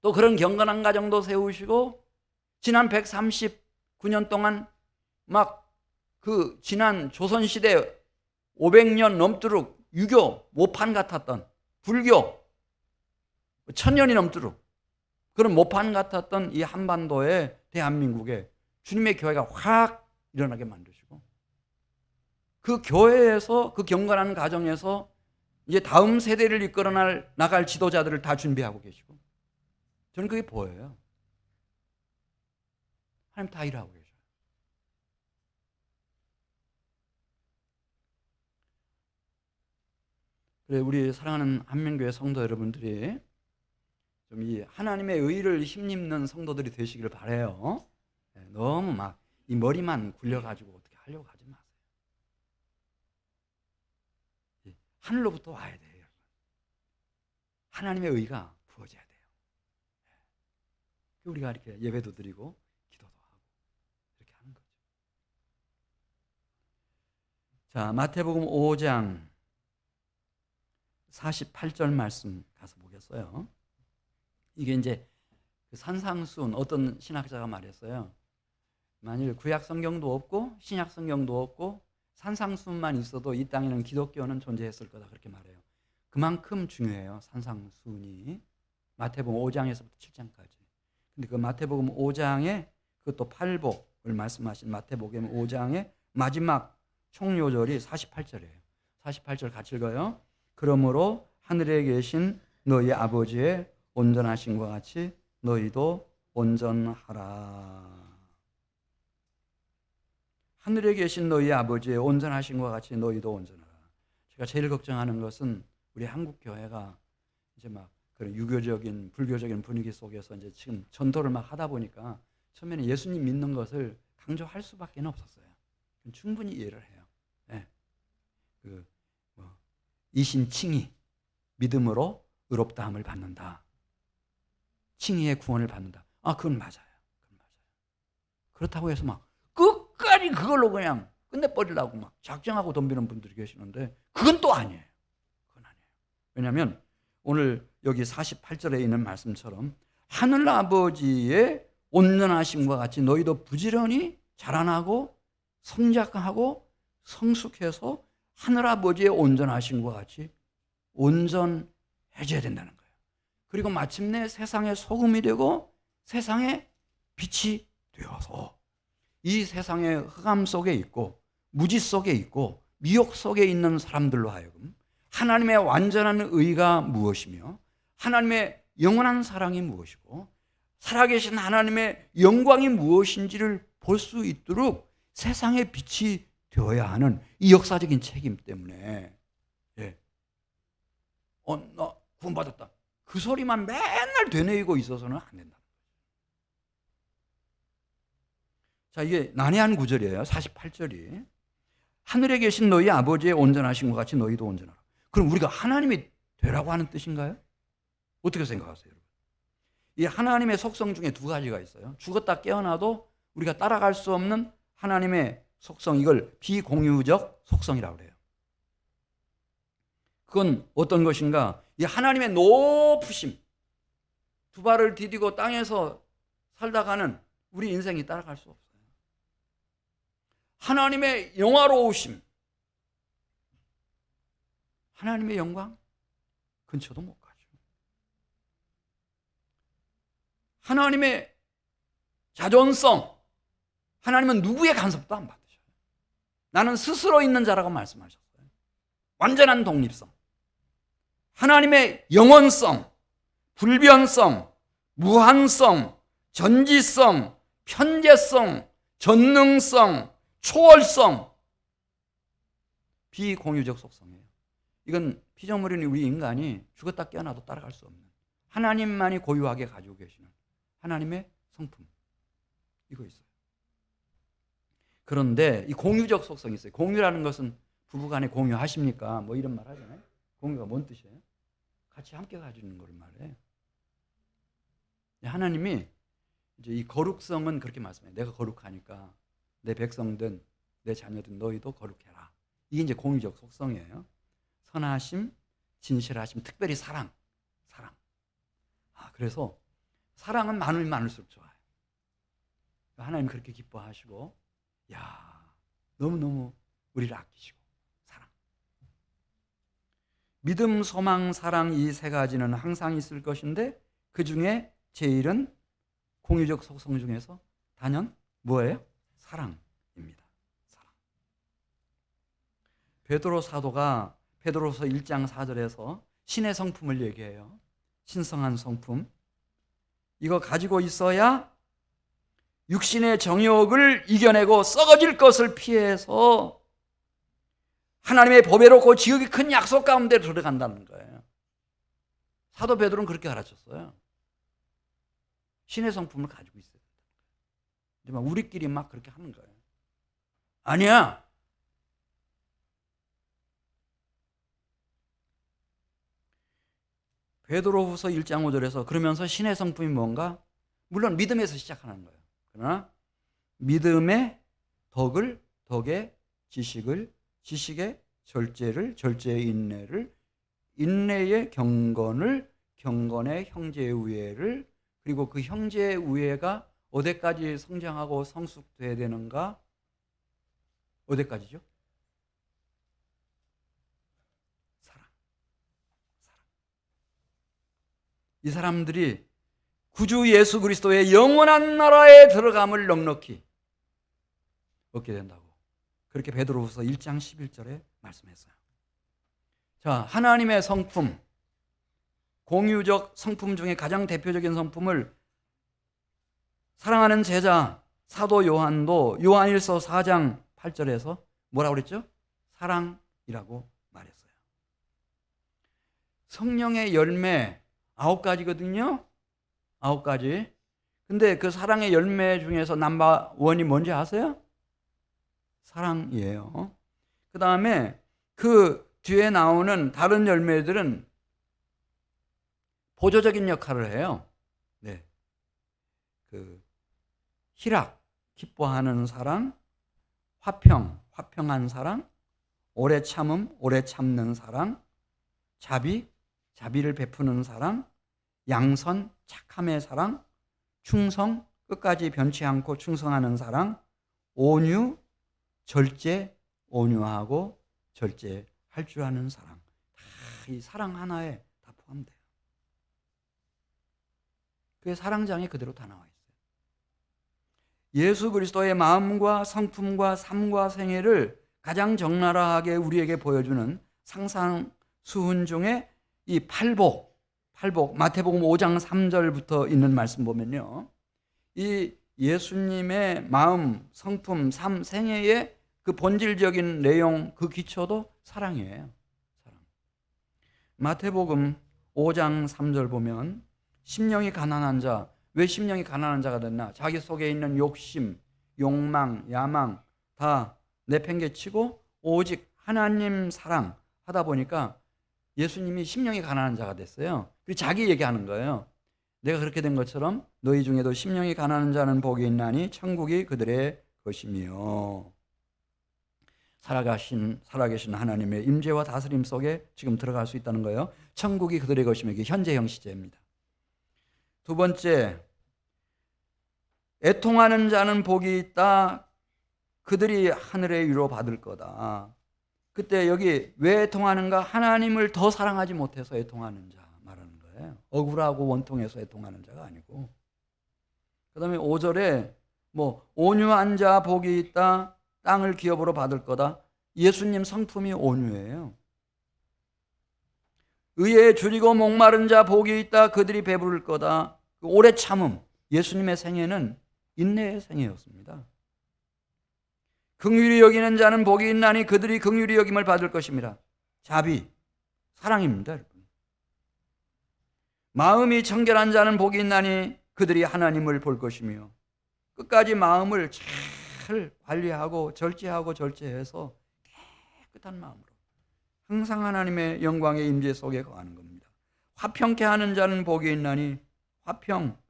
또 그런 경건한 가정도 세우시고, 지난 139년 동안 막 그 지난 조선시대 500년 넘도록 유교 모판 같았던, 불교 1000년이 넘도록 그런 모판 같았던 이 한반도에, 대한민국에 주님의 교회가 확 일어나게 만드시고, 그 교회에서, 그 경건한 가정에서 이제 다음 세대를 이끌어 나갈 지도자들을 다 준비하고 계시고, 저는 그게 보여요. 하나님 다 일하고 계셔요. 그래, 우리 사랑하는 한민교회 성도 여러분들이 좀 이 하나님의 의를 힘입는 성도들이 되시기를 바라요. 너무 막 이 머리만 굴려가지고 어떻게 하려고 하지 마세요. 하늘로부터 와야 돼요, 여러분. 하나님의 의가 부어져야 돼요. 우리가 이렇게 예배도 드리고 기도도 하고 이렇게 하는 거죠. 자, 마태복음 5장 48절 말씀 가서 보겠어요. 이게 이제 그 산상수훈, 어떤 신학자가 말했어요. 만일 구약 성경도 없고 신약 성경도 없고 산상수훈만 있어도 이 땅에는 기독교는 존재했을 거다, 그렇게 말해요. 그만큼 중요해요, 산상수훈이. 마태복음 5장에서부터 7장까지. 근데 그 마태복음 5장에 그것도 팔복을 말씀하신 마태복음 5장의 마지막 총요절이 48절이에요. 48절 같이 읽어요. 그러므로 하늘에 계신 너희 아버지의 온전하심과 같이 너희도 온전하라. 하늘에 계신 너희 아버지의 온전하심과 같이 너희도 온전하라. 제가 제일 걱정하는 것은 우리 한국 교회가 이제 막 그런 유교적인, 불교적인 분위기 속에서 이제 지금 전도를 막 하다 보니까 처음에는 예수님 믿는 것을 강조할 수밖에 없었어요. 충분히 이해를 해요. 네. 이신칭의, 믿음으로 의롭다함을 받는다. 칭의의 구원을 받는다. 그건 맞아요. 그건 맞아요. 그렇다고 해서 막 끝까지 그걸로 그냥 끝내버리려고 막 작정하고 덤비는 분들이 계시는데, 그건 또 아니에요. 그건 아니에요. 왜냐하면 오늘 여기 48절에 있는 말씀처럼 하늘 아버지의 온전하심과 같이 너희도 부지런히 자라나고 성장하고 성숙해서 하늘 아버지의 온전하심과 같이 온전해져야 된다는 거예요. 그리고 마침내 세상의 소금이 되고 세상의 빛이 되어서 이 세상의 흑암 속에 있고 무지 속에 있고 미혹 속에 있는 사람들로 하여금 하나님의 완전한 의가 무엇이며 하나님의 영원한 사랑이 무엇이고 살아계신 하나님의 영광이 무엇인지를 볼 수 있도록 세상의 빛이 되어야 하는 이 역사적인 책임 때문에, 나 구원받았다, 그 소리만 맨날 되뇌이고 있어서는 안 된다. 자, 이게 난해한 구절이에요. 48절이. 하늘에 계신 너희 아버지의 온전하신 것 같이 너희도 온전하라. 그럼 우리가 하나님이 되라고 하는 뜻인가요? 어떻게 생각하세요, 여러분? 이 하나님의 속성 중에 두 가지가 있어요. 죽었다 깨어나도 우리가 따라갈 수 없는 하나님의 속성, 이걸 비공유적 속성이라고 그래요. 그건 어떤 것인가? 이 하나님의 높으심, 두 발을 디디고 땅에서 살다가는 우리 인생이 따라갈 수 없어요. 하나님의 영화로우심, 하나님의 영광 근처도 못 가죠. 하나님의 자존성, 하나님은 누구의 간섭도 안 받으셔요. 나는 스스로 있는 자라고 말씀하셨어요. 완전한 독립성. 하나님의 영원성, 불변성, 무한성, 전지성, 편재성, 전능성, 초월성, 비공유적 속성이에요. 이건 피조물인 우리 인간이 죽었다 깨어나도 따라갈 수 없는, 하나님만이 고유하게 가지고 계시는 하나님의 성품, 이거 있어요. 그런데 이 공유적 속성이 있어요. 공유라는 것은 부부간에 공유하십니까? 뭐 이런 말 하잖아요. 공유가 뭔 뜻이에요? 같이 함께 가지는 걸 말해요. 하나님이 이제 이 거룩성은 그렇게 말씀해요. 내가 거룩하니까 내 백성든 내 자녀든 너희도 거룩해라. 이게 이제 공유적 속성이에요. 선하심, 진실하심, 특별히 사랑. 그래서 사랑은 많으면 많을수록 좋아요. 하나님 그렇게 기뻐하시고, 너무너무 우리를 아끼시고, 사랑. 믿음, 소망, 사랑, 이 세 가지는 항상 있을 것인데 그 중에 제일은 공유적 속성 중에서 단연 뭐예요? 사랑입니다. 사랑. 베드로 사도가 베드로서 1장 4절에서 신의 성품을 얘기해요. 신성한 성품. 이거 가지고 있어야 육신의 정욕을 이겨내고 썩어질 것을 피해서 하나님의 보배롭고 지극히 큰 약속 가운데 들어간다는 거예요. 사도 베드로는 그렇게 가르쳤어요. 신의 성품을 가지고 있어야 된다. 근데 막 우리끼리 막 그렇게 하는 거예요. 아니야. 베드로후서 1장 5절에서 그러면서 신의 성품이 뭔가? 물론 믿음에서 시작하는 거예요. 그러나 믿음의 덕을, 덕의 지식을, 지식의 절제를, 절제의 인내를, 인내의 경건을, 경건의 형제의 우애를, 그리고 그 형제의 우애가 어디까지 성장하고 성숙돼야 되는가? 어디까지죠? 사랑. 이 사람들이 구주 예수 그리스도의 영원한 나라에 들어감을 넉넉히 얻게 된다고, 그렇게 베드로후서 1장 11절에 말씀했어요. 자, 하나님의 성품, 공유적 성품 중에 가장 대표적인 성품을 사랑하는 제자 사도 요한도 요한일서 4장 8절에서 뭐라고 그랬죠? 사랑이라고 말했어요. 성령의 열매 9가지거든요. 9가지. 근데 그 사랑의 열매 중에서 넘버 원이 뭔지 아세요? 사랑이에요. 그 다음에 그 뒤에 나오는 다른 열매들은 보조적인 역할을 해요. 네. 그 희락, 기뻐하는 사랑, 화평, 화평한 사랑, 오래 참음, 오래 참는 사랑, 자비, 자비를 베푸는 사랑, 양선, 착함의 사랑, 충성, 끝까지 변치 않고 충성하는 사랑, 온유, 절제, 온유하고 절제할 줄 아는 사랑. 다 이 사랑 하나에 다 포함돼요. 그게 사랑장에 그대로 다 나와 있어요. 예수 그리스도의 마음과 성품과 삶과 생애를 가장 적나라하게 우리에게 보여주는 상상 수훈 중에 이 팔복, 마태복음 5장 3절부터 있는 말씀 보면요, 이 예수님의 마음, 성품, 삶, 생애의 그 본질적인 내용, 그 기초도 사랑이에요. 사랑. 마태복음 5장 3절 보면 심령이 가난한 자, 왜 심령이 가난한 자가 됐나? 자기 속에 있는 욕심, 욕망, 야망 다 내팽개치고 오직 하나님 사랑 하다 보니까 예수님이 심령이 가난한 자가 됐어요. 그리고 자기 얘기하는 거예요. 내가 그렇게 된 것처럼 너희 중에도 심령이 가난한 자는 복이 있나니 천국이 그들의 것이며, 살아계신 하나님의 임재와 다스림 속에 지금 들어갈 수 있다는 거예요. 천국이 그들의 것이며, 이게 현재형 시제입니다. 두 번째, 애통하는 자는 복이 있다. 그들이 하늘의 위로 받을 거다. 그때 여기 왜 애통하는가? 하나님을 더 사랑하지 못해서 애통하는 자 말하는 거예요. 억울하고 원통해서 애통하는 자가 아니고. 그 다음에 5절에 온유한 자 복이 있다. 땅을 기업으로 받을 거다. 예수님 성품이 온유해요. 의에 줄이고 목마른 자 복이 있다. 그들이 배부를 거다. 오래 참음. 예수님의 생애는 인내의 생애였습니다. 긍휼히 여기는 자는 복이 있나니 그들이 긍휼히 여김을 받을 것입니다. 자비, 사랑입니다, 여러분. 마음이 청결한 자는 복이 있나니 그들이 하나님을 볼 것이며, 끝까지 마음을 잘 관리하고 절제해서 깨끗한 마음으로 항상 하나님의 영광의 임재 속에 거하는 겁니다. 화평케 하는 자는 복이 있나니, 화평,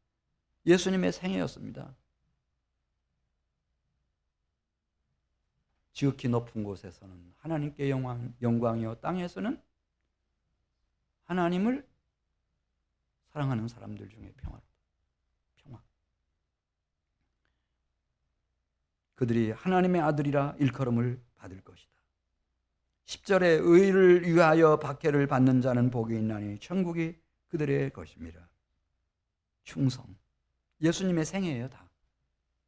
예수님의 생애였습니다. 지극히 높은 곳에서는 하나님께 영광이요, 땅에서는 하나님을 사랑하는 사람들 중에 평화. 그들이 하나님의 아들이라 일컬음을 받을 것이다. 10절에 의를 위하여 박해를 받는 자는 복이 있나니 천국이 그들의 것입니다. 충성, 예수님의 생애예요. 다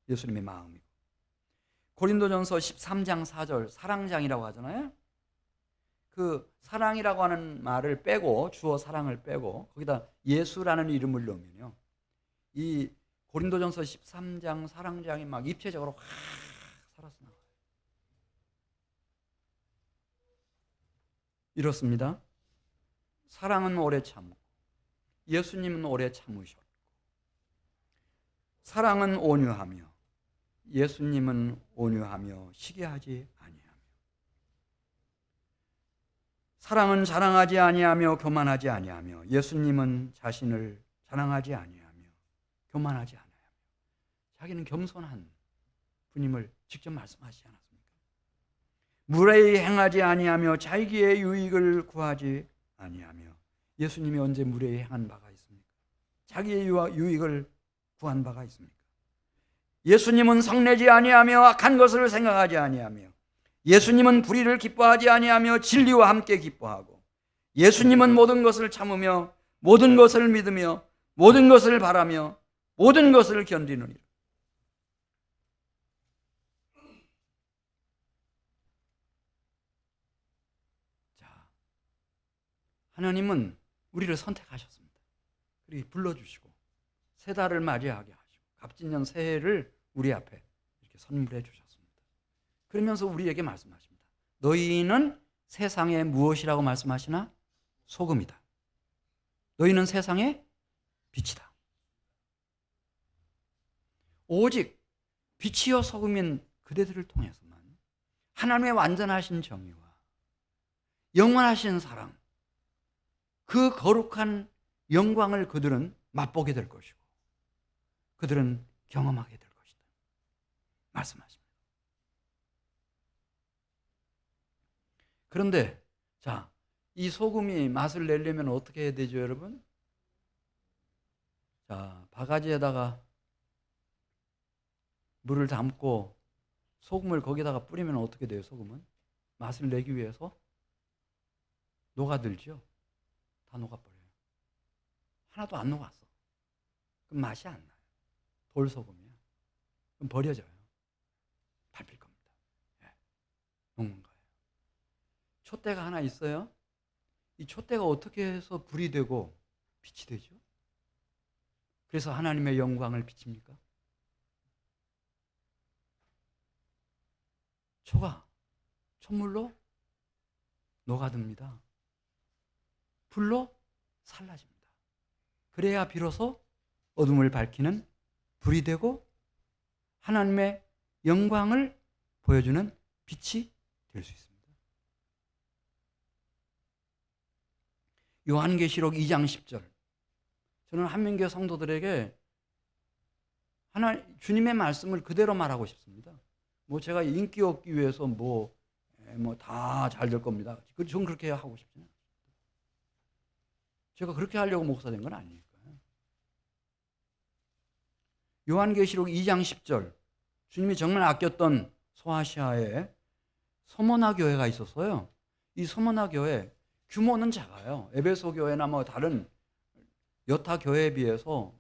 예수님의 마음이고. 고린도전서 13장 4절, 사랑장이라고 하잖아요. 그 사랑이라고 하는 말을 빼고, 주어 사랑을 빼고 거기다 예수라는 이름을 넣으면요, 이 고린도전서 13장 사랑장이 막 입체적으로 확 살아서 나와요. 이렇습니다. 사랑은 오래 참고, 예수님은 오래 참으셨고, 사랑은 온유하며, 예수님은 온유하며 시기하지 아니하며, 사랑은 자랑하지 아니하며 교만하지 아니하며, 예수님은 자신을 자랑하지 아니하며 교만하지 않아요. 자기는 겸손한 분임을 직접 말씀하시지 않았습니까? 무례히 행하지 아니하며 자기의 유익을 구하지 아니하며, 예수님이 언제 무례히 행한 바가 있습니까? 자기의 유익을 구한 바가 있습니까? 예수님은 성내지 아니하며 악한 것을 생각하지 아니하며, 예수님은 불의를 기뻐하지 아니하며 진리와 함께 기뻐하고, 예수님은 모든 것을 참으며 모든 것을 믿으며 모든 것을 바라며 모든 것을 견디느니라. 자, 하나님은 우리를 선택하셨습니다. 그리고 불러주시고 새 달을 맞이하게 하시고 갑진년 새해를 우리 앞에 이렇게 선물해 주셨습니다. 그러면서 우리에게 말씀하십니다. 너희는 세상에 무엇이라고 말씀하시나? 소금이다. 너희는 세상의 빛이다. 오직 빛이요 소금인 그대들을 통해서만 하나님의 완전하신 정의와 영원하신 사랑, 그 거룩한 영광을 그들은 맛보게 될 것이고 그들은 경험하게 될 것이다 말씀하십니다. 그런데 자, 이 소금이 맛을 내려면 어떻게 해야 되죠, 여러분? 자, 바가지에다가 물을 담고 소금을 거기다가 뿌리면 어떻게 돼요? 소금은 맛을 내기 위해서 녹아들죠. 다 녹아버려요. 하나도 안 녹았어. 그럼 맛이 안 나요. 돌소금이야. 그럼 버려져요. 밟힐 겁니다. 예. 녹는 거예요. 촛대가 하나 있어요. 이 촛대가 어떻게 해서 불이 되고 빛이 되죠? 그래서 하나님의 영광을 비칩니까? 초가 촛물로 녹아듭니다. 불로 살라집니다. 그래야 비로소 어둠을 밝히는 불이 되고 하나님의 영광을 보여주는 빛이 될 수 있습니다. 요한계시록 2장 10절. 저는 한민교회 성도들에게 주님의 말씀을 그대로 말하고 싶습니다. 뭐 제가 인기 얻기 위해서 다 잘 될 겁니다. 전 그렇게 하고 싶지는 않습니다. 제가 그렇게 하려고 목사 된 건 아니니까요. 요한계시록 2장 10절. 주님이 정말 아꼈던 소아시아에 서머나 교회가 있었어요. 이 서머나 교회 규모는 작아요. 에베소 교회나 다른 여타 교회에 비해서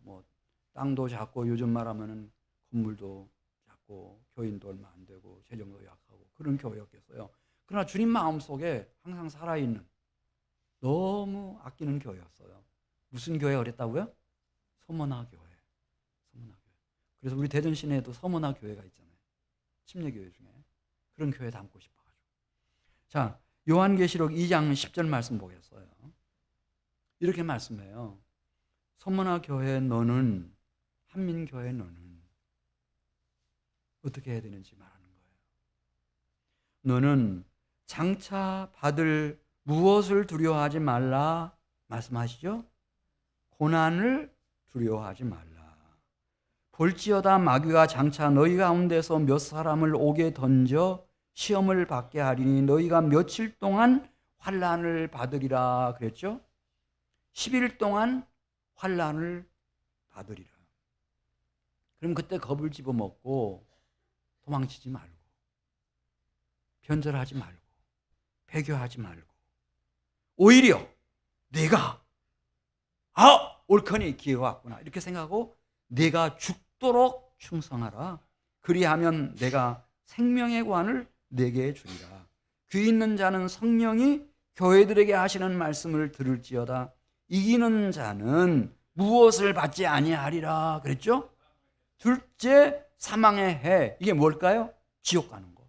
땅도 작고 요즘 말하면은 건물도 작고 교인도 얼마 안 되고 재정도 약하고 그런 교회였겠어요. 그러나 주님 마음속에 항상 살아있는 너무 아끼는 교회였어요. 무슨 교회가 그랬다고요? 서머나 교회. 서머나 교회. 그래서 우리 대전 시내에도 서머나 교회가 있잖아요. 침례교회 중에. 그런 교회 담고 싶어가지고. 자, 요한계시록 2장 10절 말씀 보겠어요. 이렇게 말씀해요. 서머나 교회 너는, 한민교회 너는 어떻게 해야 되는지 말하는 거예요. 너는 장차 받을 무엇을 두려워하지 말라 말씀하시죠? 고난을 두려워하지 말라. 볼지어다 마귀가 장차 너희 가운데서 몇 사람을 옥에 던져 시험을 받게 하리니 너희가 며칠 동안 환난을 받으리라 그랬죠? 10일 동안 환난을 받으리라. 그럼 그때 겁을 집어먹고 도망치지 말고 변절하지 말고 배교하지 말고 오히려 내가 옳거니 기회가 왔구나 이렇게 생각하고 내가 죽도록 충성하라. 그리하면 내가 생명의 관을 내게 주리라. 귀 있는 자는 성령이 교회들에게 하시는 말씀을 들을지어다. 이기는 자는 무엇을 받지 아니하리라 그랬죠? 둘째 사망의 해. 이게 뭘까요? 지옥 가는 거.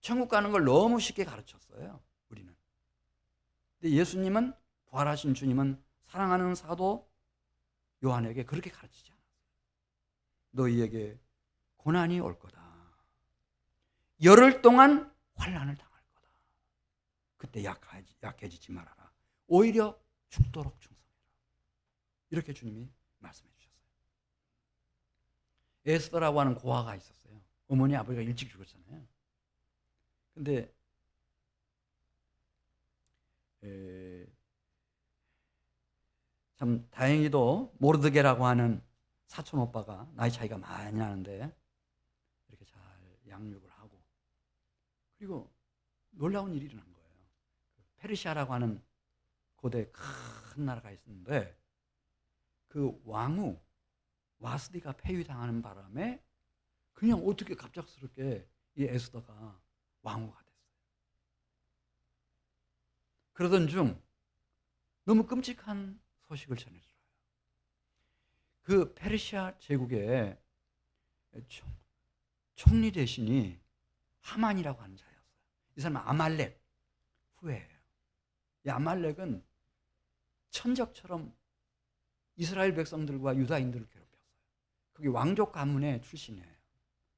천국 가는 걸 너무 쉽게 가르쳤어요, 우리는. 근데 예수님은, 부활하신 주님은 사랑하는 사도 요한에게 그렇게 가르치지 않았어요. 너희에게 고난이 올 거다. 열흘 동안 환난을 당할 거다. 그때 약해지지 말아라. 오히려 죽도록 충성해라. 이렇게 주님이 말씀해 주셨어요. 에스더라고 하는 고아가 있었어요. 어머니 아버지가 일찍 죽었잖아요. 근데 참 다행히도 모르드게라고 하는 사촌 오빠가 나이 차이가 많이 나는데 이렇게 잘 양육을 하고, 그리고 놀라운 일이 일어난 거예요. 페르시아라고 하는 고대 큰 나라가 있었는데 그 왕후 와스디가 폐위당하는 바람에 그냥 어떻게 갑작스럽게 이 에스더가 왕후가 됐어요. 그러던 중 너무 끔찍한 소식을 전해줘요. 그 페르시아 제국의 총리 대신이 하만이라고 하는 자였어요. 이 사람은 아말렉 후예예요. 이 아말렉은 천적처럼 이스라엘 백성들과 유다인들을 괴롭혔어요. 그게 왕족 가문의 출신이에요.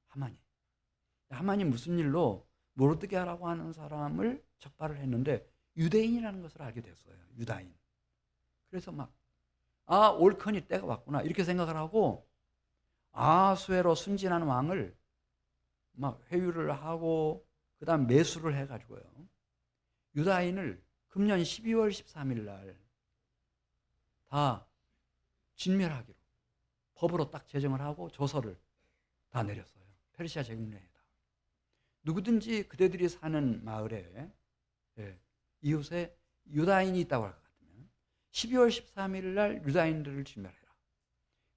하만이. 하만이 무슨 일로 모르드게라고 하는 사람을 적발을 했는데 유대인이라는 것을 알게 됐어요. 유다인. 그래서 옳거니 때가 왔구나 이렇게 생각을 하고 아수에로 순진한 왕을 막 회유를 하고 그 다음 매수를 해가지고요. 유다인을 금년 12월 13일 날 다 진멸하기로 법으로 딱 제정을 하고 조서를 다 내렸어요. 페르시아 제국 내에다. 누구든지 그대들이 사는 마을에 이웃에 유다인이 있다고 할 것 같으면 12월 13일 날 유다인들을 진멸해라.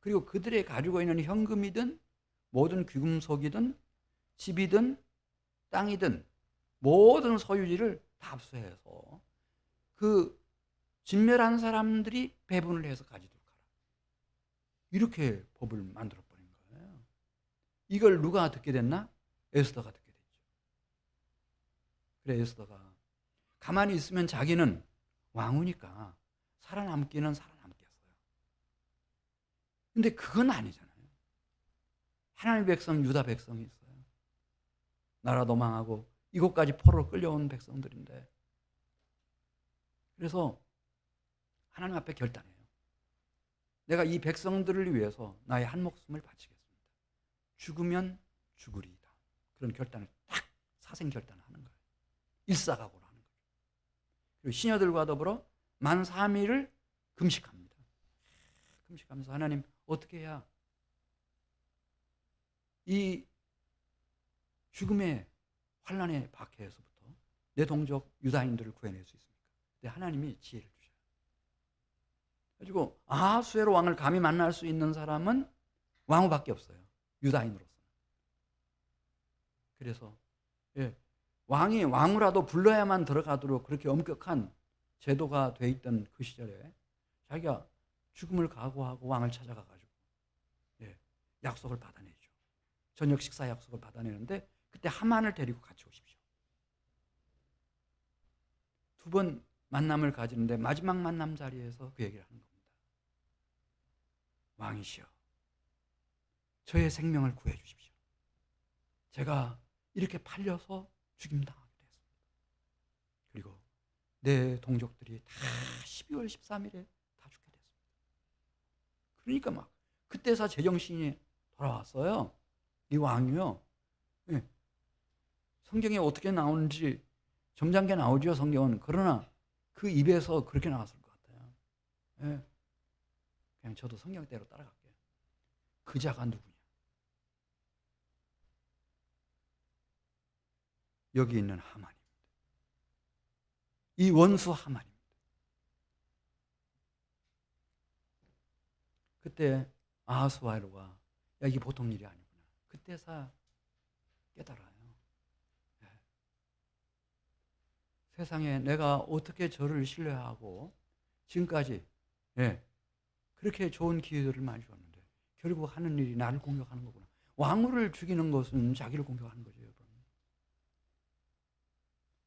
그리고 그들이 가지고 있는 현금이든 모든 귀금속이든 집이든 땅이든 모든 소유지를 다 압수해서 그 진멸한 사람들이 배분을 해서 가지도록 하라. 이렇게 법을 만들어버린 거예요. 이걸 누가 듣게 됐나? 에스더가 듣게 됐죠. 그래 에스더가 가만히 있으면 자기는 왕후니까 살아남기는 살아남겠어요. 근데 그건 아니잖아요. 하나님의 백성, 유다 백성이 있어요. 나라 도망하고 이곳까지 포로로 끌려온 백성들인데, 그래서 하나님 앞에 결단해요. 내가 이 백성들을 위해서 나의 한 목숨을 바치겠습니다. 죽으면 죽으리이다. 그런 결단을 딱 사생 결단을 하는 거예요. 일사각오로 하는 거죠. 그리고 시녀들과 더불어 만 3일을 금식합니다. 금식하면서 하나님 어떻게 해야 이 죽음의 환난의 박해에서부터 내 동족 유다인들을 구해낼 수 있습니까? 근데 하나님이 지혜를 주셔요. 그래가지고 아하수에로 왕을 감히 만날 수 있는 사람은 왕후밖에 없어요. 유다인으로서. 그래서 왕이 왕후라도 불러야만 들어가도록 그렇게 엄격한 제도가 돼 있던 그 시절에 자기가 죽음을 각오하고 왕을 찾아가가지고 약속을 받아내죠. 저녁 식사 약속을 받아내는데 그때 그때 하만을 데리고 같이 오십시오. 두 번 만남을 가지는데 마지막 만남 자리에서 그 얘기를 하는 겁니다. 왕이시여, 저의 생명을 구해 주십시오. 제가 이렇게 팔려서 죽임당하게 됐습니다. 그리고 내 동족들이 다 12월 13일에 다 죽게 됐습니다. 그러니까 막 그때서 제정신이 돌아왔어요. 이 왕이요. 예. 성경에 어떻게 나오는지 점잖게 나오죠, 성경은. 그러나 그 입에서 그렇게 나왔을 것 같아요. 예. 그냥 저도 성경대로 따라갈게요. 그 자가 누구냐? 여기 있는 하만입니다. 이 원수 하만입니다. 그때 아하스와로가 야, 이게 보통 일이 아니구나. 그때서 깨달아요. 네. 세상에 내가 어떻게 저를 신뢰하고 지금까지 그렇게 좋은 기회들을 많이 줬는데 결국 하는 일이 나를 공격하는 거구나. 왕후를 죽이는 것은 자기를 공격하는 거죠, 여러분.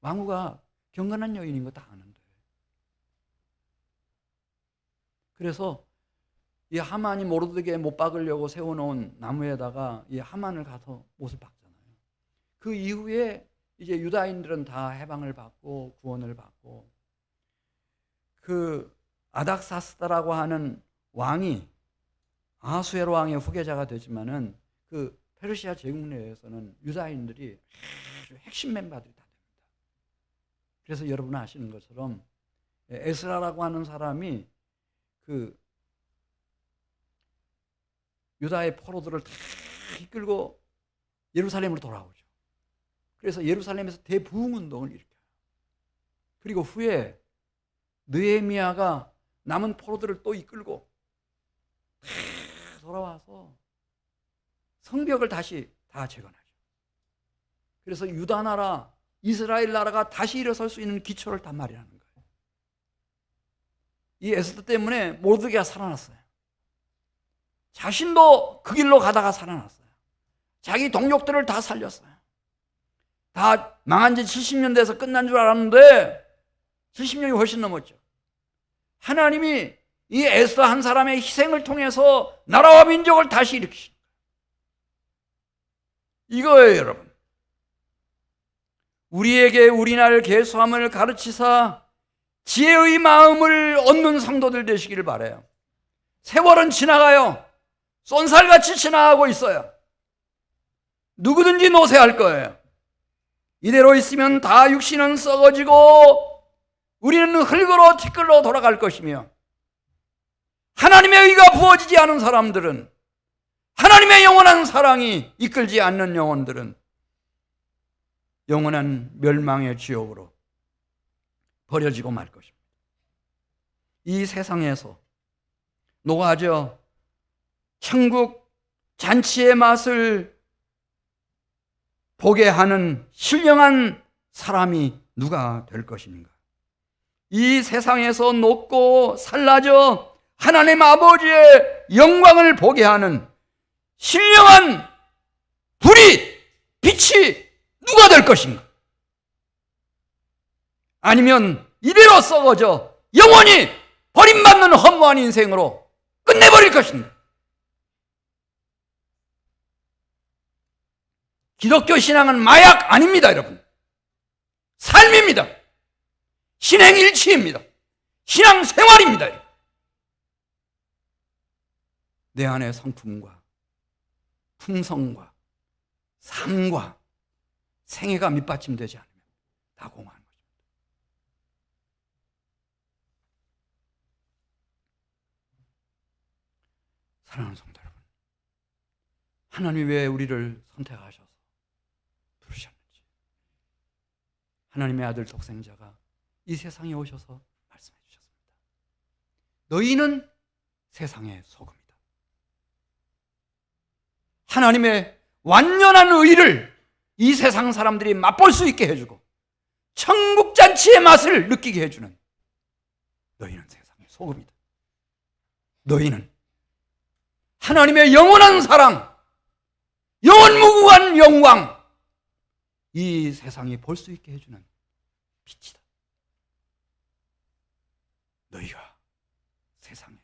왕후가 경건한 여인인 거 다 아는데. 그래서 이 하만이 모르드게 못 박으려고 세워놓은 나무에다가 이 하만을 가서 못을 박잖아요. 그 이후에 이제 유다인들은 다 해방을 받고 구원을 받고, 그 아닥사스다라고 하는 왕이 아하수에로 왕의 후계자가 되지만은 그 페르시아 제국 내에서는 유다인들이 아주 핵심 멤버들이 다 됩니다. 그래서 여러분 아시는 것처럼 에스라라고 하는 사람이 그 유다의 포로들을 다 이끌고 예루살렘으로 돌아오죠. 그래서 예루살렘에서 대부흥운동을 일으켜요. 그리고 후에 느헤미야가 남은 포로들을 또 이끌고 다 돌아와서 성벽을 다시 다 재건하죠. 그래서 유다 나라, 이스라엘 나라가 다시 일어설 수 있는 기초를 다 마련하는 거예요. 이 에스더 때문에 모르드게가 살아났어요. 자신도 그 길로 가다가 살아났어요. 자기 동족들을 다 살렸어요. 다 망한 지 70년 돼서 끝난 줄 알았는데 70년이 훨씬 넘었죠. 하나님이 이 에스더 한 사람의 희생을 통해서 나라와 민족을 다시 일으키신 거예요. 이거예요, 여러분. 우리에게 우리날 계수함을 가르치사 지혜의 마음을 얻는 성도들 되시기를 바라요. 세월은 지나가요. 쏜살같이 지나가고 있어요. 누구든지 노쇠할 거예요. 이대로 있으면 다 육신은 썩어지고 우리는 흙으로 티끌로 돌아갈 것이며, 하나님의 의가 부어지지 않은 사람들은, 하나님의 영원한 사랑이 이끌지 않는 영혼들은 영원한 멸망의 지옥으로 버려지고 말 것입니다. 이 세상에서 녹아져 천국 잔치의 맛을 보게 하는 신령한 사람이 누가 될 것인가? 이 세상에서 녹고 살라져 하나님 아버지의 영광을 보게 하는 신령한 빛이 누가 될 것인가? 아니면 이대로 썩어져 영원히 버림받는 허무한 인생으로 끝내버릴 것인가? 기독교 신앙은 마약 아닙니다, 여러분. 삶입니다. 신행일치입니다. 신앙생활입니다. 내 안에 성품과 풍성과 삶과 생애가 밑받침되지 않으면 다 공허한 것입니다. 사랑하는 성도 여러분, 하나님이 왜 우리를 선택하셔서 부르셨는지, 하나님의 아들 독생자가 이 세상에 오셔서 말씀해 주셨습니다. 너희는 세상의 소금이다. 하나님의 완전한 의를 이 세상 사람들이 맛볼 수 있게 해주고 천국잔치의 맛을 느끼게 해주는, 너희는 세상의 소금이다. 너희는 하나님의 영원한 사랑, 영원무궁한 영광, 이 세상이 볼 수 있게 해주는 빛이다. 너희가 세상에